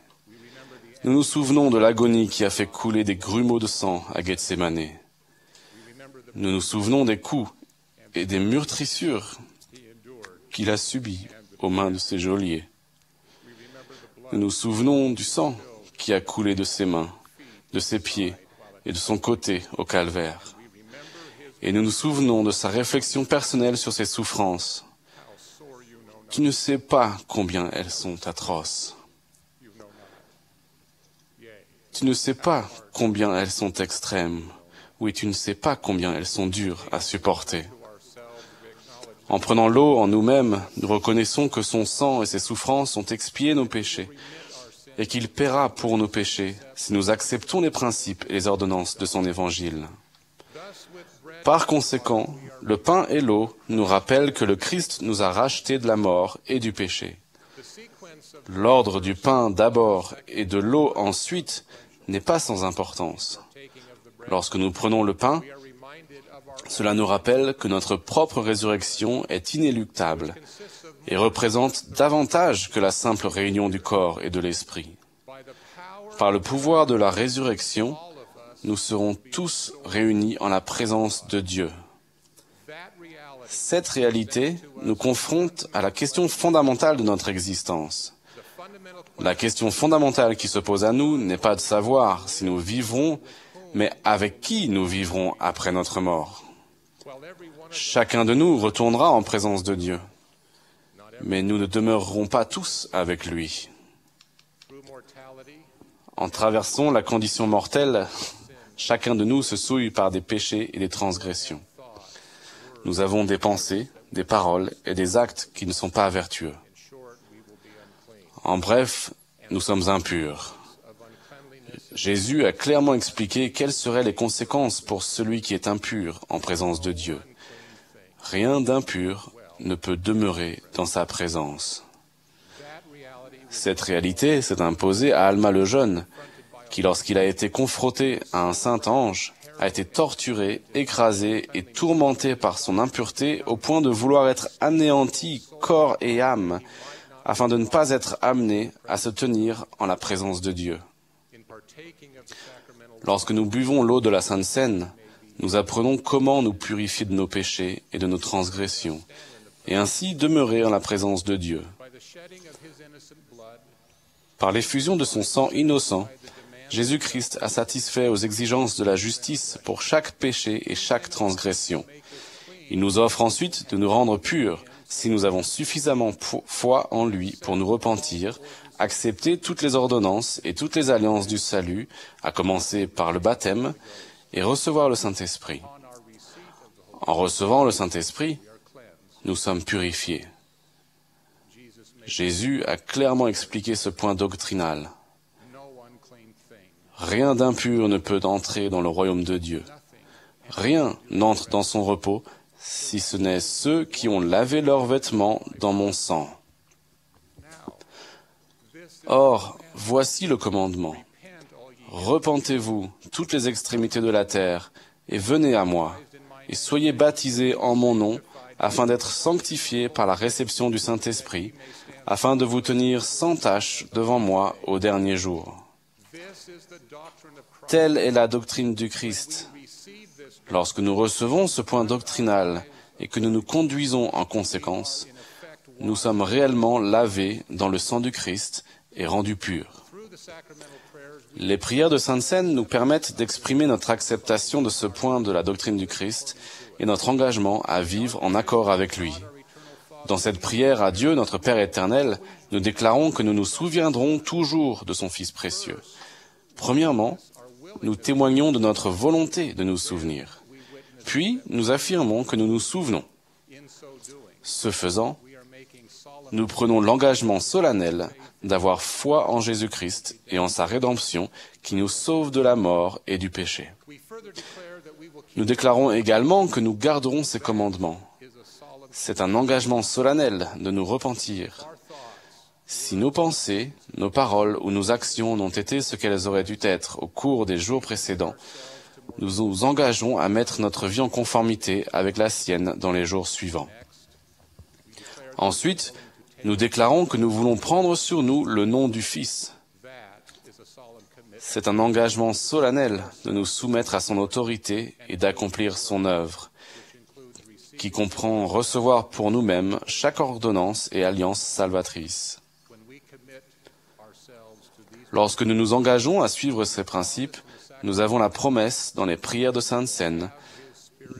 Nous nous souvenons de l'agonie qui a fait couler des grumeaux de sang à Gethsémani. Nous nous souvenons des coups et des meurtrissures qu'il a subies aux mains de ses geôliers. Nous nous souvenons du sang qui a coulé de ses mains, de ses pieds et de son côté au calvaire. Et nous nous souvenons de sa réflexion personnelle sur ses souffrances. Tu ne sais pas combien elles sont atroces. Tu ne sais pas combien elles sont extrêmes. Oui, tu ne sais pas combien elles sont dures à supporter. En prenant l'eau en nous-mêmes, nous reconnaissons que son sang et ses souffrances ont expié nos péchés et qu'il paiera pour nos péchés si nous acceptons les principes et les ordonnances de son évangile. Par conséquent, le pain et l'eau nous rappellent que le Christ nous a rachetés de la mort et du péché. L'ordre du pain d'abord et de l'eau ensuite n'est pas sans importance. Lorsque nous prenons le pain, cela nous rappelle que notre propre résurrection est inéluctable et représente davantage que la simple réunion du corps et de l'esprit. Par le pouvoir de la résurrection, nous serons tous réunis en la présence de Dieu. Cette réalité nous confronte à la question fondamentale de notre existence. La question fondamentale qui se pose à nous n'est pas de savoir si nous vivrons, mais avec qui nous vivrons après notre mort. Chacun de nous retournera en présence de Dieu, mais nous ne demeurerons pas tous avec lui. En traversant la condition mortelle, chacun de nous se souille par des péchés et des transgressions. Nous avons des pensées, des paroles et des actes qui ne sont pas vertueux. En bref, nous sommes impurs. Jésus a clairement expliqué quelles seraient les conséquences pour celui qui est impur en présence de Dieu. Rien d'impur ne peut demeurer dans sa présence. Cette réalité s'est imposée à Alma le Jeune, qui, lorsqu'il a été confronté à un saint ange, a été torturé, écrasé et tourmenté par son impureté au point de vouloir être anéanti, corps et âme, afin de ne pas être amené à se tenir en la présence de Dieu. Lorsque nous buvons l'eau de la Sainte Seine, nous apprenons comment nous purifier de nos péchés et de nos transgressions, et ainsi demeurer en la présence de Dieu. Par l'effusion de son sang innocent, Jésus-Christ a satisfait aux exigences de la justice pour chaque péché et chaque transgression. Il nous offre ensuite de nous rendre purs si nous avons suffisamment foi en lui pour nous repentir, accepter toutes les ordonnances et toutes les alliances du salut, à commencer par le baptême, et recevoir le Saint-Esprit. En recevant le Saint-Esprit, nous sommes purifiés. Jésus a clairement expliqué ce point doctrinal. Rien d'impur ne peut entrer dans le royaume de Dieu. Rien n'entre dans son repos, si ce n'est ceux qui ont lavé leurs vêtements dans mon sang. Or, voici le commandement. Repentez-vous, toutes les extrémités de la terre, et venez à moi, et soyez baptisés en mon nom, afin d'être sanctifiés par la réception du Saint-Esprit, afin de vous tenir sans tache devant moi au dernier jour. Telle est la doctrine du Christ. Lorsque nous recevons ce point doctrinal et que nous nous conduisons en conséquence, nous sommes réellement lavés dans le sang du Christ et rendus purs. Les prières de Sainte Seine nous permettent d'exprimer notre acceptation de ce point de la doctrine du Christ et notre engagement à vivre en accord avec lui. Dans cette prière à Dieu, notre Père éternel, nous déclarons que nous nous souviendrons toujours de son Fils précieux. Premièrement, nous témoignons de notre volonté de nous souvenir. Puis, nous affirmons que nous nous souvenons. Ce faisant, nous prenons l'engagement solennel d'avoir foi en Jésus-Christ et en sa rédemption qui nous sauve de la mort et du péché. Nous déclarons également que nous garderons ses commandements. C'est un engagement solennel de nous repentir. Si nos pensées, nos paroles ou nos actions n'ont été ce qu'elles auraient dû être au cours des jours précédents, nous nous engageons à mettre notre vie en conformité avec la sienne dans les jours suivants. Ensuite, nous déclarons que nous voulons prendre sur nous le nom du Fils. C'est un engagement solennel de nous soumettre à son autorité et d'accomplir son œuvre. qui comprend recevoir pour nous-mêmes chaque ordonnance et alliance salvatrice. Lorsque nous nous engageons à suivre ces principes, nous avons la promesse dans les prières de Sainte Seine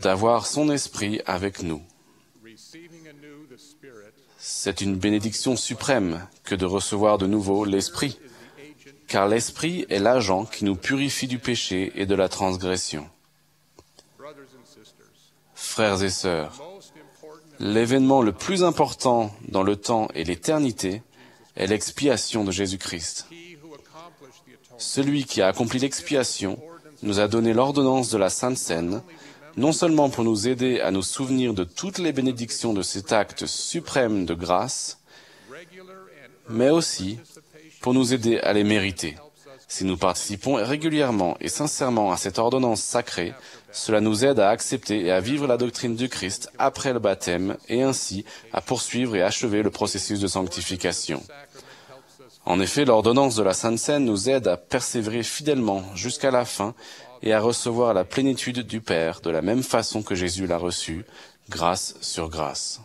d'avoir son esprit avec nous. C'est une bénédiction suprême que de recevoir de nouveau l'esprit, car l'esprit est l'agent qui nous purifie du péché et de la transgression. Frères et sœurs, l'événement le plus important dans le temps et l'éternité est l'expiation de Jésus-Christ. Celui qui a accompli l'expiation nous a donné l'ordonnance de la Sainte Seine, non seulement pour nous aider à nous souvenir de toutes les bénédictions de cet acte suprême de grâce, mais aussi pour nous aider à les mériter. Si nous participons régulièrement et sincèrement à cette ordonnance sacrée, cela nous aide à accepter et à vivre la doctrine du Christ après le baptême et ainsi à poursuivre et achever le processus de sanctification. En effet, l'ordonnance de la Sainte Seine nous aide à persévérer fidèlement jusqu'à la fin et à recevoir la plénitude du Père de la même façon que Jésus l'a reçue, grâce sur grâce.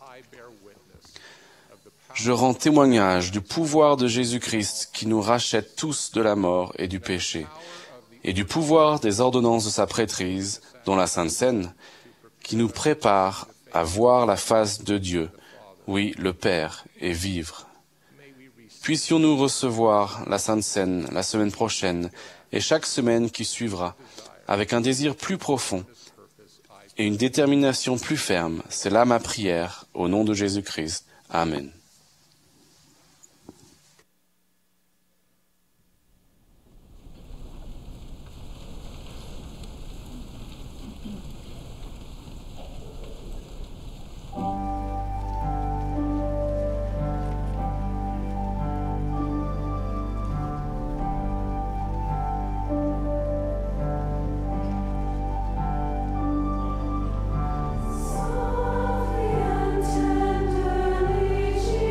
Je rends témoignage du pouvoir de Jésus-Christ qui nous rachète tous de la mort et du péché, et du pouvoir des ordonnances de sa prêtrise, dont la Sainte Seine, qui nous prépare à voir la face de Dieu, oui, le Père, et vivre. Puissions-nous recevoir la Sainte Seine la semaine prochaine et chaque semaine qui suivra, avec un désir plus profond et une détermination plus ferme. C'est là ma prière, au nom de Jésus-Christ. Amen. Tenderly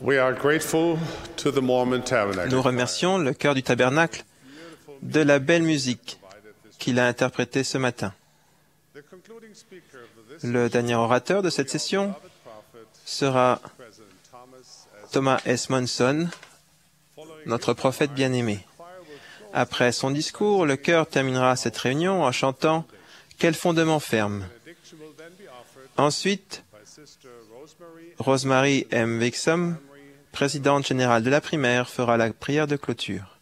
We are grateful to the Mormon Tabernacle Nous remercions le chœur du tabernacle de la belle musique qu'il a interprétée ce matin. Le dernier orateur de cette session sera Thomas S. Monson, notre prophète bien-aimé. Après son discours, le chœur terminera cette réunion en chantant « Quel fondement ferme ». Ensuite, Rosemary M. Wixom, présidente générale de la primaire, fera la prière de clôture.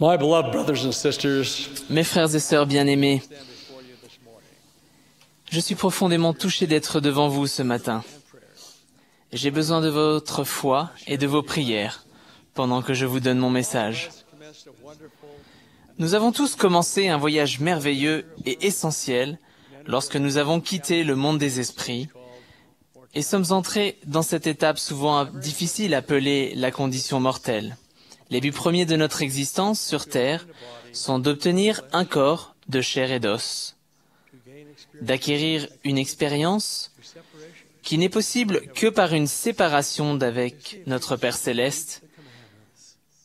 My beloved brothers and sisters, Mes frères et sœurs bien-aimés, je suis profondément touché d'être devant vous ce matin. J'ai besoin de votre foi et de vos prières pendant que je vous donne mon message. Nous avons tous commencé un voyage merveilleux et essentiel lorsque nous avons quitté le monde des esprits et sommes entrés dans cette étape souvent difficile appelée la condition mortelle. Les buts premiers de notre existence sur Terre sont d'obtenir un corps de chair et d'os, d'acquérir une expérience qui n'est possible que par une séparation d'avec notre Père Céleste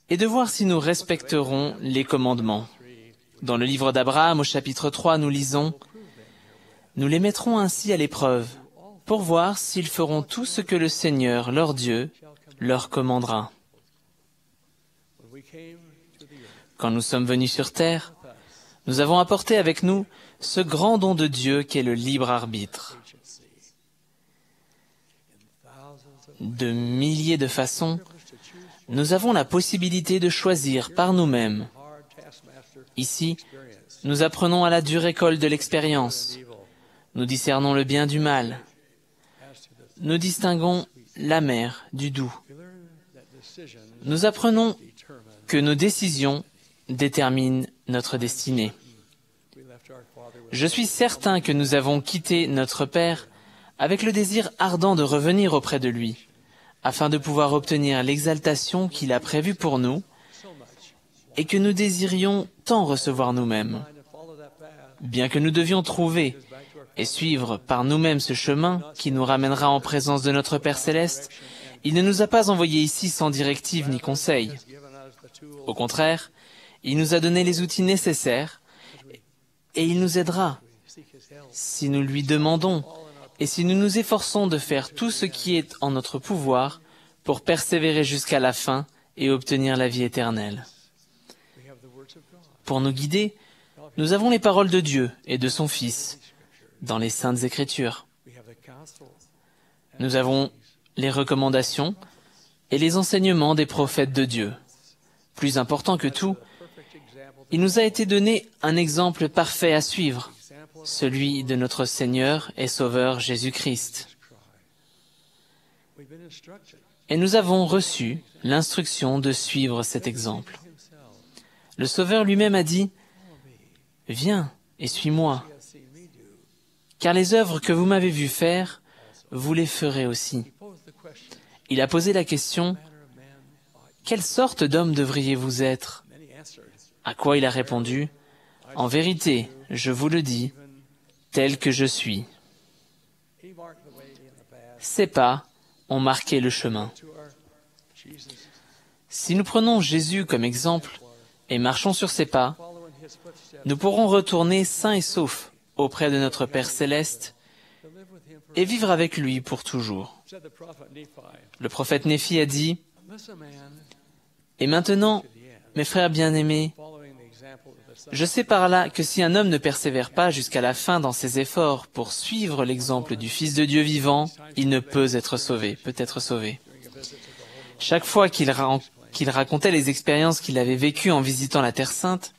et de voir si nous respecterons les commandements. Dans le livre d'Abraham, au chapitre 3, nous lisons « Nous les mettrons ainsi à l'épreuve pour voir s'ils feront tout ce que le Seigneur, leur Dieu, leur commandera. » Quand nous sommes venus sur terre, nous avons apporté avec nous ce grand don de Dieu qu'est le libre arbitre. De milliers de façons, nous avons la possibilité de choisir par nous-mêmes. Ici, nous apprenons à la dure école de l'expérience. Nous discernons le bien du mal. Nous distinguons l'amer du doux. Nous apprenons que nos décisions déterminent notre destinée. Je suis certain que nous avons quitté notre Père avec le désir ardent de revenir auprès de lui, afin de pouvoir obtenir l'exaltation qu'il a prévue pour nous et que nous désirions tant recevoir nous-mêmes. Bien que nous devions trouver et suivre par nous-mêmes ce chemin qui nous ramènera en présence de notre Père Céleste, il ne nous a pas envoyés ici sans directive ni conseil. Au contraire, il nous a donné les outils nécessaires et il nous aidera si nous lui demandons et si nous nous efforçons de faire tout ce qui est en notre pouvoir pour persévérer jusqu'à la fin et obtenir la vie éternelle. Pour nous guider, nous avons les paroles de Dieu et de son Fils dans les Saintes Écritures. Nous avons les recommandations et les enseignements des prophètes de Dieu. Plus important que tout, il nous a été donné un exemple parfait à suivre, celui de notre Seigneur et Sauveur Jésus-Christ. Et nous avons reçu l'instruction de suivre cet exemple. Le Sauveur lui-même a dit « Viens et suis-moi, car les œuvres que vous m'avez vu faire, vous les ferez aussi. » Il a posé la question « Quelle sorte d'homme devriez-vous être ?» À quoi il a répondu « En vérité, je vous le dis, tel que je suis. » Ces pas ont marqué le chemin. Si nous prenons Jésus comme exemple et marchons sur ses pas, nous pourrons retourner sains et saufs auprès de notre Père Céleste et vivre avec lui pour toujours. Le prophète Néphi a dit « Et maintenant, mes frères bien-aimés, je sais par là que si un homme ne persévère pas jusqu'à la fin dans ses efforts pour suivre l'exemple du Fils de Dieu vivant, il ne peut être sauvé. Chaque fois qu'il racontait les expériences qu'il avait vécues en visitant la Terre Sainte,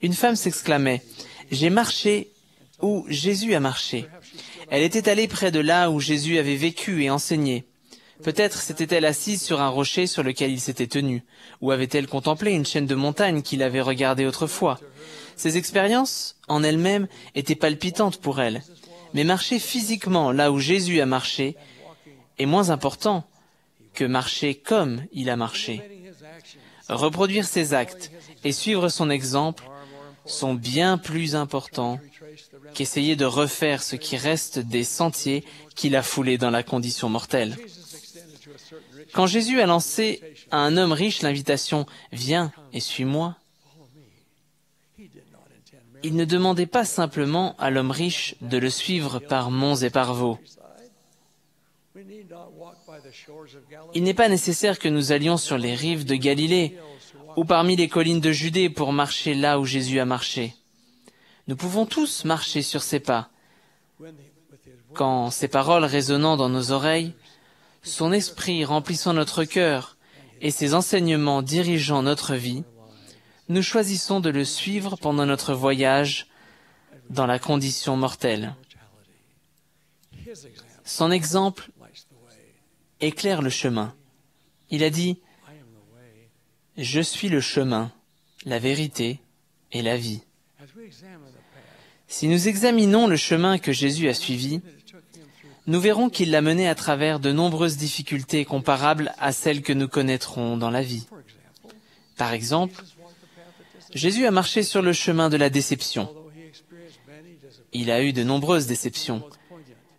une femme s'exclamait « J'ai marché où Jésus a marché ». Elle était allée près de là où Jésus avait vécu et enseigné. Peut-être s'était-elle assise sur un rocher sur lequel il s'était tenu, ou avait-elle contemplé une chaîne de montagnes qu'il avait regardée autrefois. Ces expériences, en elles-mêmes, étaient palpitantes pour elle, mais marcher physiquement là où Jésus a marché est moins important que marcher comme il a marché. reproduire ses actes et suivre son exemple sont bien plus importants qu'essayer de refaire ce qui reste des sentiers qu'il a foulés dans la condition mortelle. Quand Jésus a lancé à un homme riche l'invitation « Viens et suis-moi », il ne demandait pas simplement à l'homme riche de le suivre par monts et par vaux. Il n'est pas nécessaire que nous allions sur les rives de Galilée ou parmi les collines de Judée pour marcher là où Jésus a marché. Nous pouvons tous marcher sur ses pas. Quand ses paroles résonnant dans nos oreilles, son esprit remplissant notre cœur et ses enseignements dirigeant notre vie, nous choisissons de le suivre pendant notre voyage dans la condition mortelle. Son exemple éclaire le chemin. Il a dit « Je suis le chemin, la vérité et la vie ». Si nous examinons le chemin que Jésus a suivi, nous verrons qu'il l'a mené à travers de nombreuses difficultés comparables à celles que nous connaîtrons dans la vie. Par exemple, Jésus a marché sur le chemin de la déception. Il a eu de nombreuses déceptions,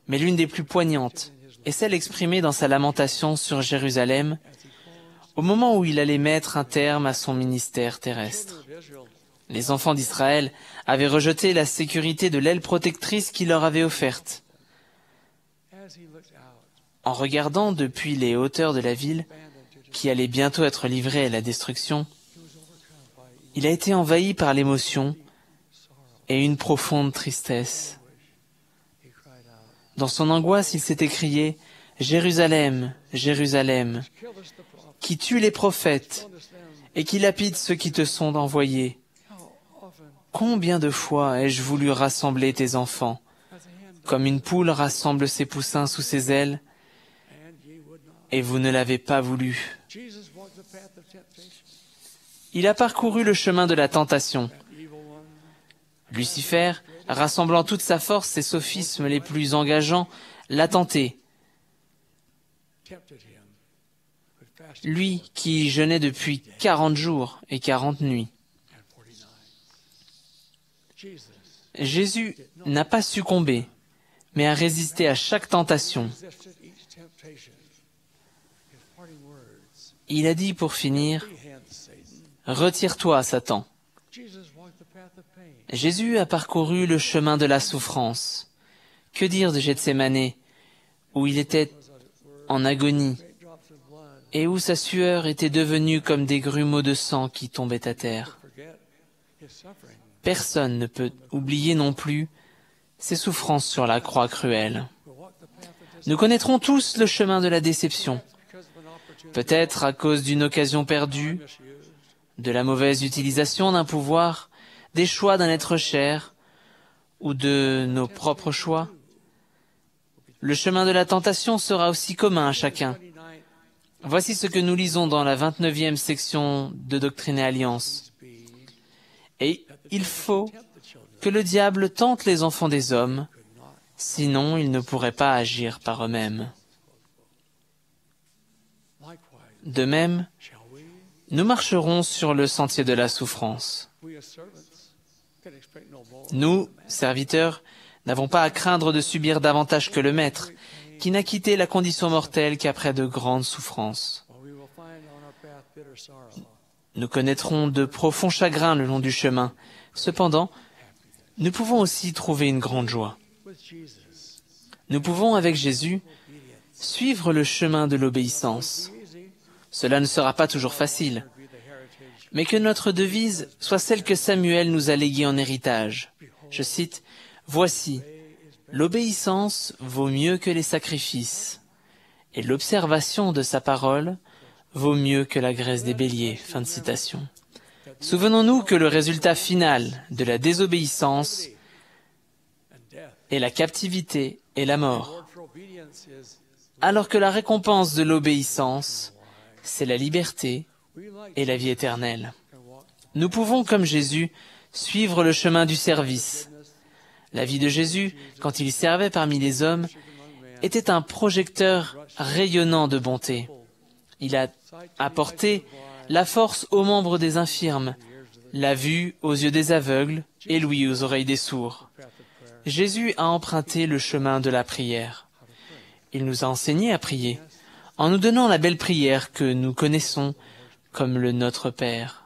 mais l'une des plus poignantes est celle exprimée dans sa lamentation sur Jérusalem au moment où il allait mettre un terme à son ministère terrestre. Les enfants d'Israël avaient rejeté la sécurité de l'aile protectrice qu'il leur avait offerte. En regardant depuis les hauteurs de la ville, qui allait bientôt être livrée à la destruction, il a été envahi par l'émotion et une profonde tristesse. Dans son angoisse, il s'est écrié « Jérusalem, Jérusalem, qui tue les prophètes et qui lapide ceux qui te sont envoyés. Combien de fois ai-je voulu rassembler tes enfants, comme une poule rassemble ses poussins sous ses ailes, et vous ne l'avez pas voulu. » Il a parcouru le chemin de la tentation. Lucifer, rassemblant toute sa force et sophismes les plus engageants, l'a tenté. Lui qui jeûnait depuis 40 jours et 40 nuits. Jésus n'a pas succombé, mais a résisté à chaque tentation. Il a dit pour finir, « Retire-toi, Satan ». Jésus a parcouru le chemin de la souffrance. Que dire de Gethsémané, où il était en agonie, et où sa sueur était devenue comme des grumeaux de sang qui tombaient à terre. Personne ne peut oublier non plus ses souffrances sur la croix cruelle. Nous connaîtrons tous le chemin de la déception, peut-être à cause d'une occasion perdue, de la mauvaise utilisation d'un pouvoir, des choix d'un être cher, ou de nos propres choix. Le chemin de la tentation sera aussi commun à chacun. Voici ce que nous lisons dans la 29e section de Doctrine et Alliance. Et il faut que le diable tente les enfants des hommes, sinon ils ne pourraient pas agir par eux-mêmes. De même, nous marcherons sur le sentier de la souffrance. Nous, serviteurs, n'avons pas à craindre de subir davantage que le Maître, qui n'a quitté la condition mortelle qu'après de grandes souffrances. Nous connaîtrons de profonds chagrins le long du chemin. Cependant, nous pouvons aussi trouver une grande joie. Nous pouvons, avec Jésus, suivre le chemin de l'obéissance. Cela ne sera pas toujours facile, mais que notre devise soit celle que Samuel nous a léguée en héritage. Je cite, « Voici, l'obéissance vaut mieux que les sacrifices, et l'observation de sa parole vaut mieux que la graisse des béliers. » Fin de citation. Souvenons-nous que le résultat final de la désobéissance est la captivité et la mort, alors que la récompense de l'obéissance, c'est la liberté et la vie éternelle. Nous pouvons, comme Jésus, suivre le chemin du service. La vie de Jésus, quand il servait parmi les hommes, était un projecteur rayonnant de bonté. Il a apporté la force aux membres des infirmes, la vue aux yeux des aveugles et l'ouïe aux oreilles des sourds. Jésus a emprunté le chemin de la prière. Il nous a enseigné à prier, en nous donnant la belle prière que nous connaissons comme le Notre Père.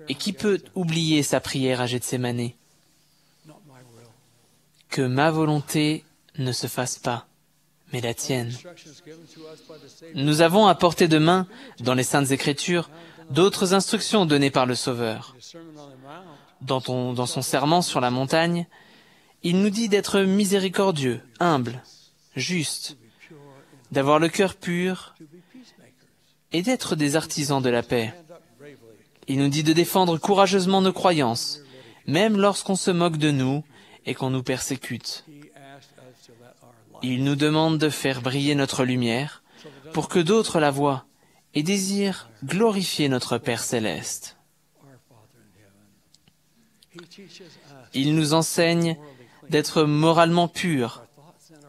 Et qui peut oublier sa prière à Gethsémanée? Que ma volonté ne se fasse pas, mais la tienne. Nous avons à portée de main, dans les Saintes Écritures, d'autres instructions données par le Sauveur. Dans son serment sur la montagne, il nous dit d'être miséricordieux, humble, juste, d'avoir le cœur pur et d'être des artisans de la paix. Il nous dit de défendre courageusement nos croyances, même lorsqu'on se moque de nous et qu'on nous persécute. Il nous demande de faire briller notre lumière pour que d'autres la voient et désirent glorifier notre Père céleste. Il nous enseigne d'être moralement purs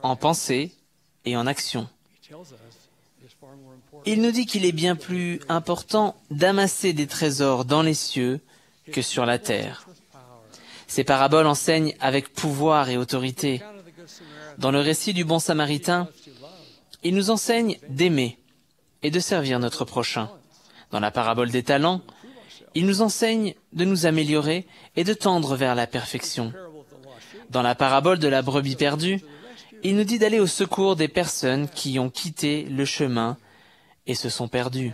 en pensée et en action. Il nous dit qu'il est bien plus important d'amasser des trésors dans les cieux que sur la terre. Ces paraboles enseignent avec pouvoir et autorité. Dans le récit du bon samaritain, il nous enseigne d'aimer et de servir notre prochain. Dans la parabole des talents, il nous enseigne de nous améliorer et de tendre vers la perfection. Dans la parabole de la brebis perdue, il nous dit d'aller au secours des personnes qui ont quitté le chemin et se sont perdues.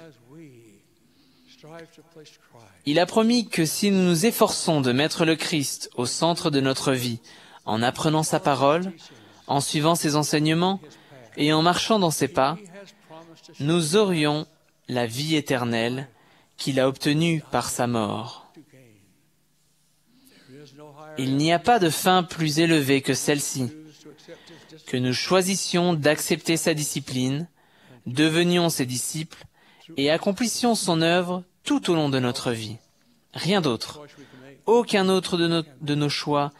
Il a promis que si nous nous efforçons de mettre le Christ au centre de notre vie, en apprenant sa parole, en suivant ses enseignements et en marchant dans ses pas, nous aurions la vie éternelle qu'il a obtenue par sa mort. Il n'y a pas de fin plus élevée que celle-ci, que nous choisissions d'accepter sa discipline, devenions ses disciples et accomplissions son œuvre tout au long de notre vie. Rien d'autre, aucun autre de nos choix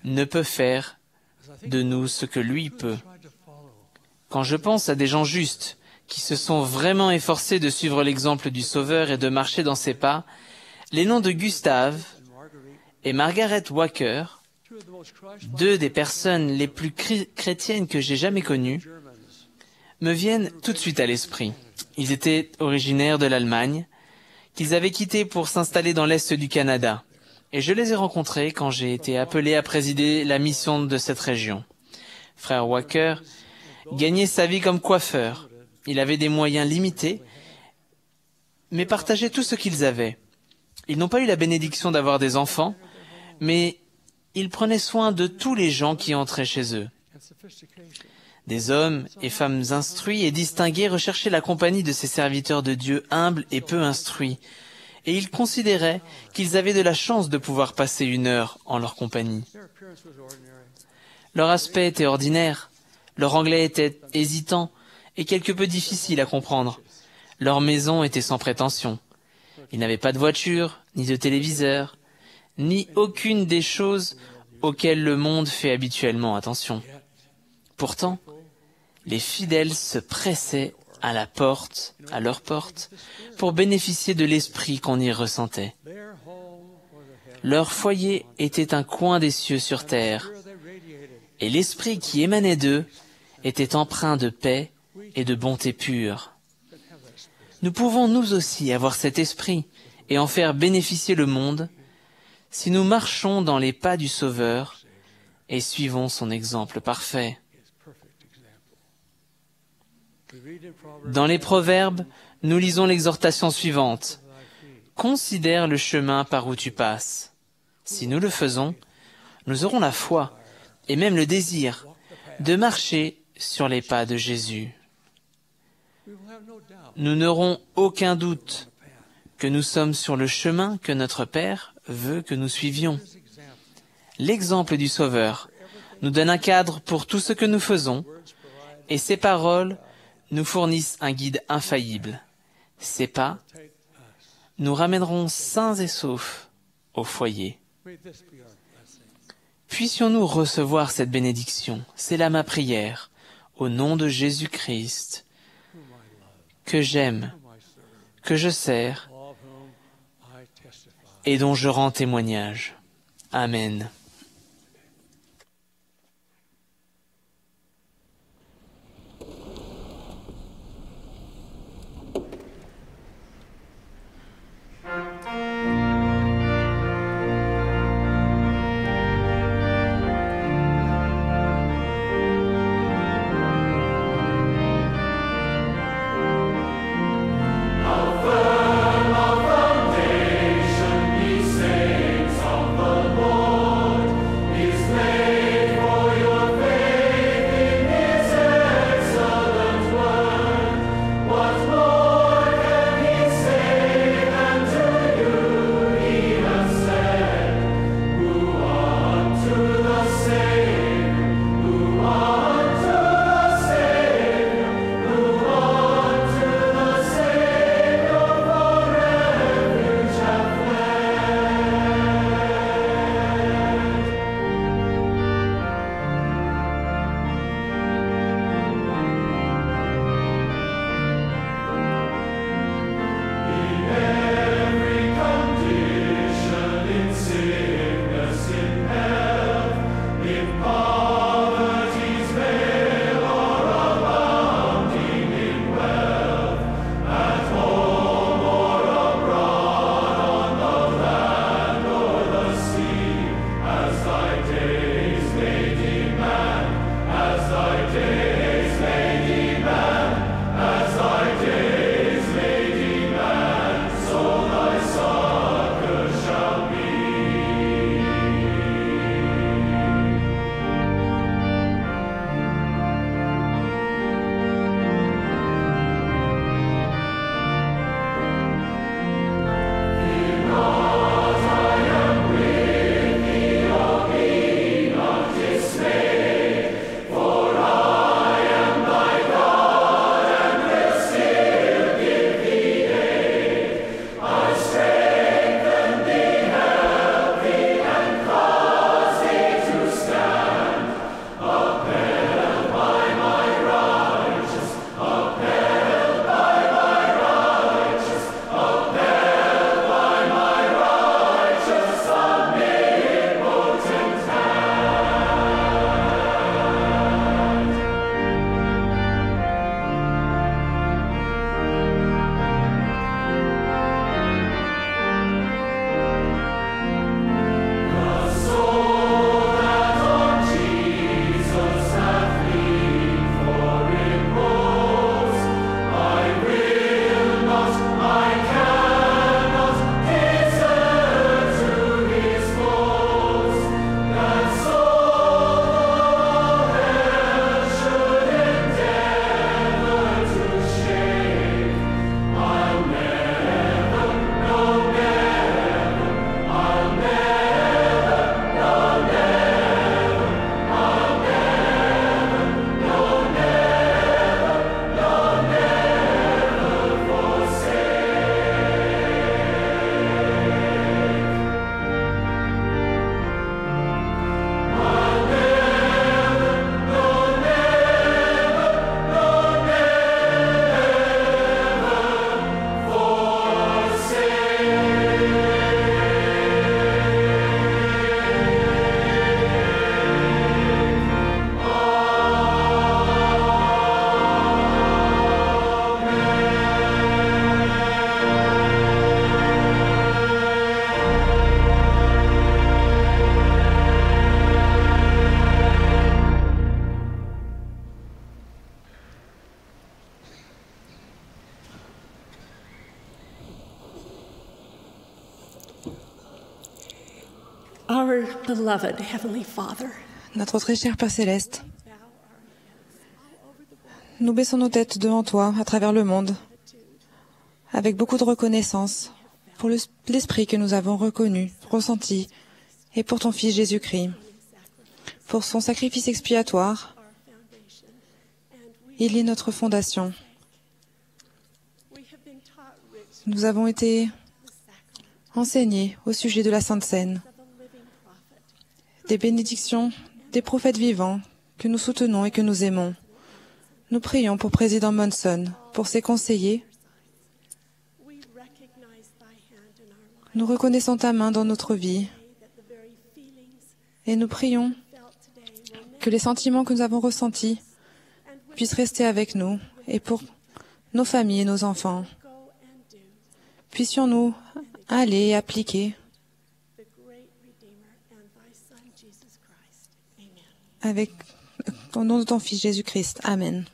ne peut faire de nous ce que lui peut. Quand je pense à des gens justes, qui se sont vraiment efforcés de suivre l'exemple du Sauveur et de marcher dans ses pas, les noms de Gustave et Margaret Walker, deux des personnes les plus chrétiennes que j'ai jamais connues, me viennent tout de suite à l'esprit. Ils étaient originaires de l'Allemagne, qu'ils avaient quitté pour s'installer dans l'Est du Canada. Et je les ai rencontrés quand j'ai été appelé à présider la mission de cette région. Frère Walker gagnait sa vie comme coiffeur. Il avait des moyens limités, mais partageait tout ce qu'ils avaient. Ils n'ont pas eu la bénédiction d'avoir des enfants, mais ils prenaient soin de tous les gens qui entraient chez eux. Des hommes et femmes instruits et distingués recherchaient la compagnie de ces serviteurs de Dieu humbles et peu instruits, et ils considéraient qu'ils avaient de la chance de pouvoir passer une heure en leur compagnie. Leur aspect était ordinaire, leur anglais était hésitant et quelque peu difficile à comprendre. Leur maison était sans prétention. Ils n'avaient pas de voiture, ni de téléviseur, ni aucune des choses auxquelles le monde fait habituellement attention. Pourtant, les fidèles se pressaient à leur porte, pour bénéficier de l'esprit qu'on y ressentait. Leur foyer était un coin des cieux sur terre, et l'esprit qui émanait d'eux était empreint de paix et de bonté pure. Nous pouvons nous aussi avoir cet esprit et en faire bénéficier le monde si nous marchons dans les pas du Sauveur et suivons son exemple parfait. Dans les Proverbes, nous lisons l'exhortation suivante. Considère le chemin par où tu passes. Si nous le faisons, nous aurons la foi et même le désir de marcher sur les pas de Jésus. Nous n'aurons aucun doute que nous sommes sur le chemin que notre Père veut que nous suivions. L'exemple du Sauveur nous donne un cadre pour tout ce que nous faisons, et ses paroles nous fournissent un guide infaillible. Ces pas nous ramèneront sains et saufs au foyer. Puissions-nous recevoir cette bénédiction, c'est là ma prière, au nom de Jésus-Christ, que j'aime que je sers et dont je rends témoignage. Amen. Our beloved Heavenly Father, Notre très cher Père Céleste, nous baissons nos têtes devant toi à travers le monde, avec beaucoup de reconnaissance pour l'esprit que nous avons reconnu, ressenti, et pour ton Fils Jésus-Christ, pour son sacrifice expiatoire. Il est notre fondation. Nous avons été enseignés au sujet de la Sainte Seine, des bénédictions des prophètes vivants que nous soutenons et que nous aimons. Nous prions pour Président Monson, pour ses conseillers, Nous reconnaissons ta main dans notre vie et nous prions que les sentiments que nous avons ressentis puissent rester avec nous et pour nos familles et nos enfants. Puissions-nous aller et appliquer avec au nom de ton Fils Jésus-Christ. Amen.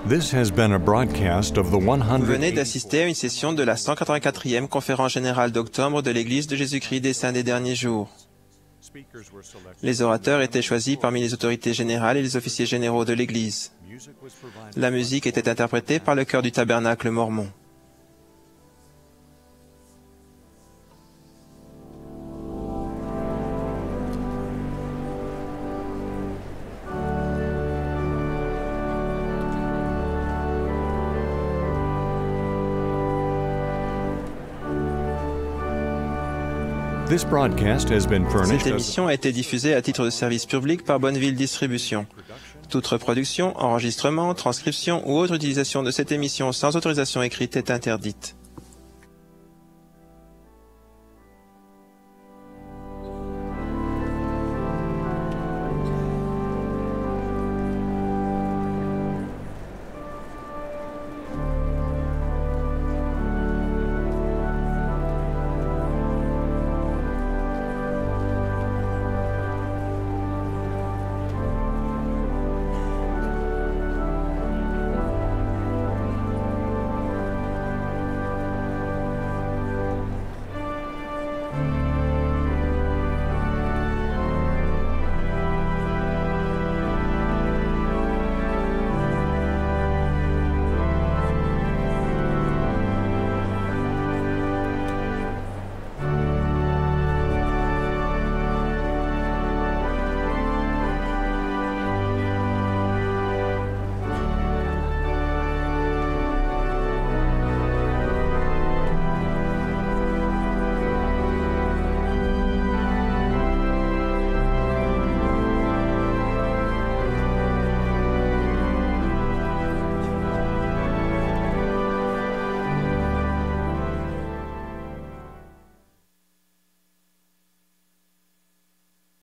This has been a broadcast of the Vous venez 100th d'assister à une session de la 184e conférence générale d'octobre de l'Église de Jésus-Christ des Saints des Derniers Jours. Les orateurs étaient choisis parmi les autorités générales et les officiers généraux de l'Église. La musique était interprétée par le chœur du Tabernacle mormon. This broadcast has been furnished Cette émission a été diffusée à titre de service public par Bonneville Distribution. Toute reproduction, enregistrement, transcription ou autre utilisation de cette émission sans autorisation écrite est interdite.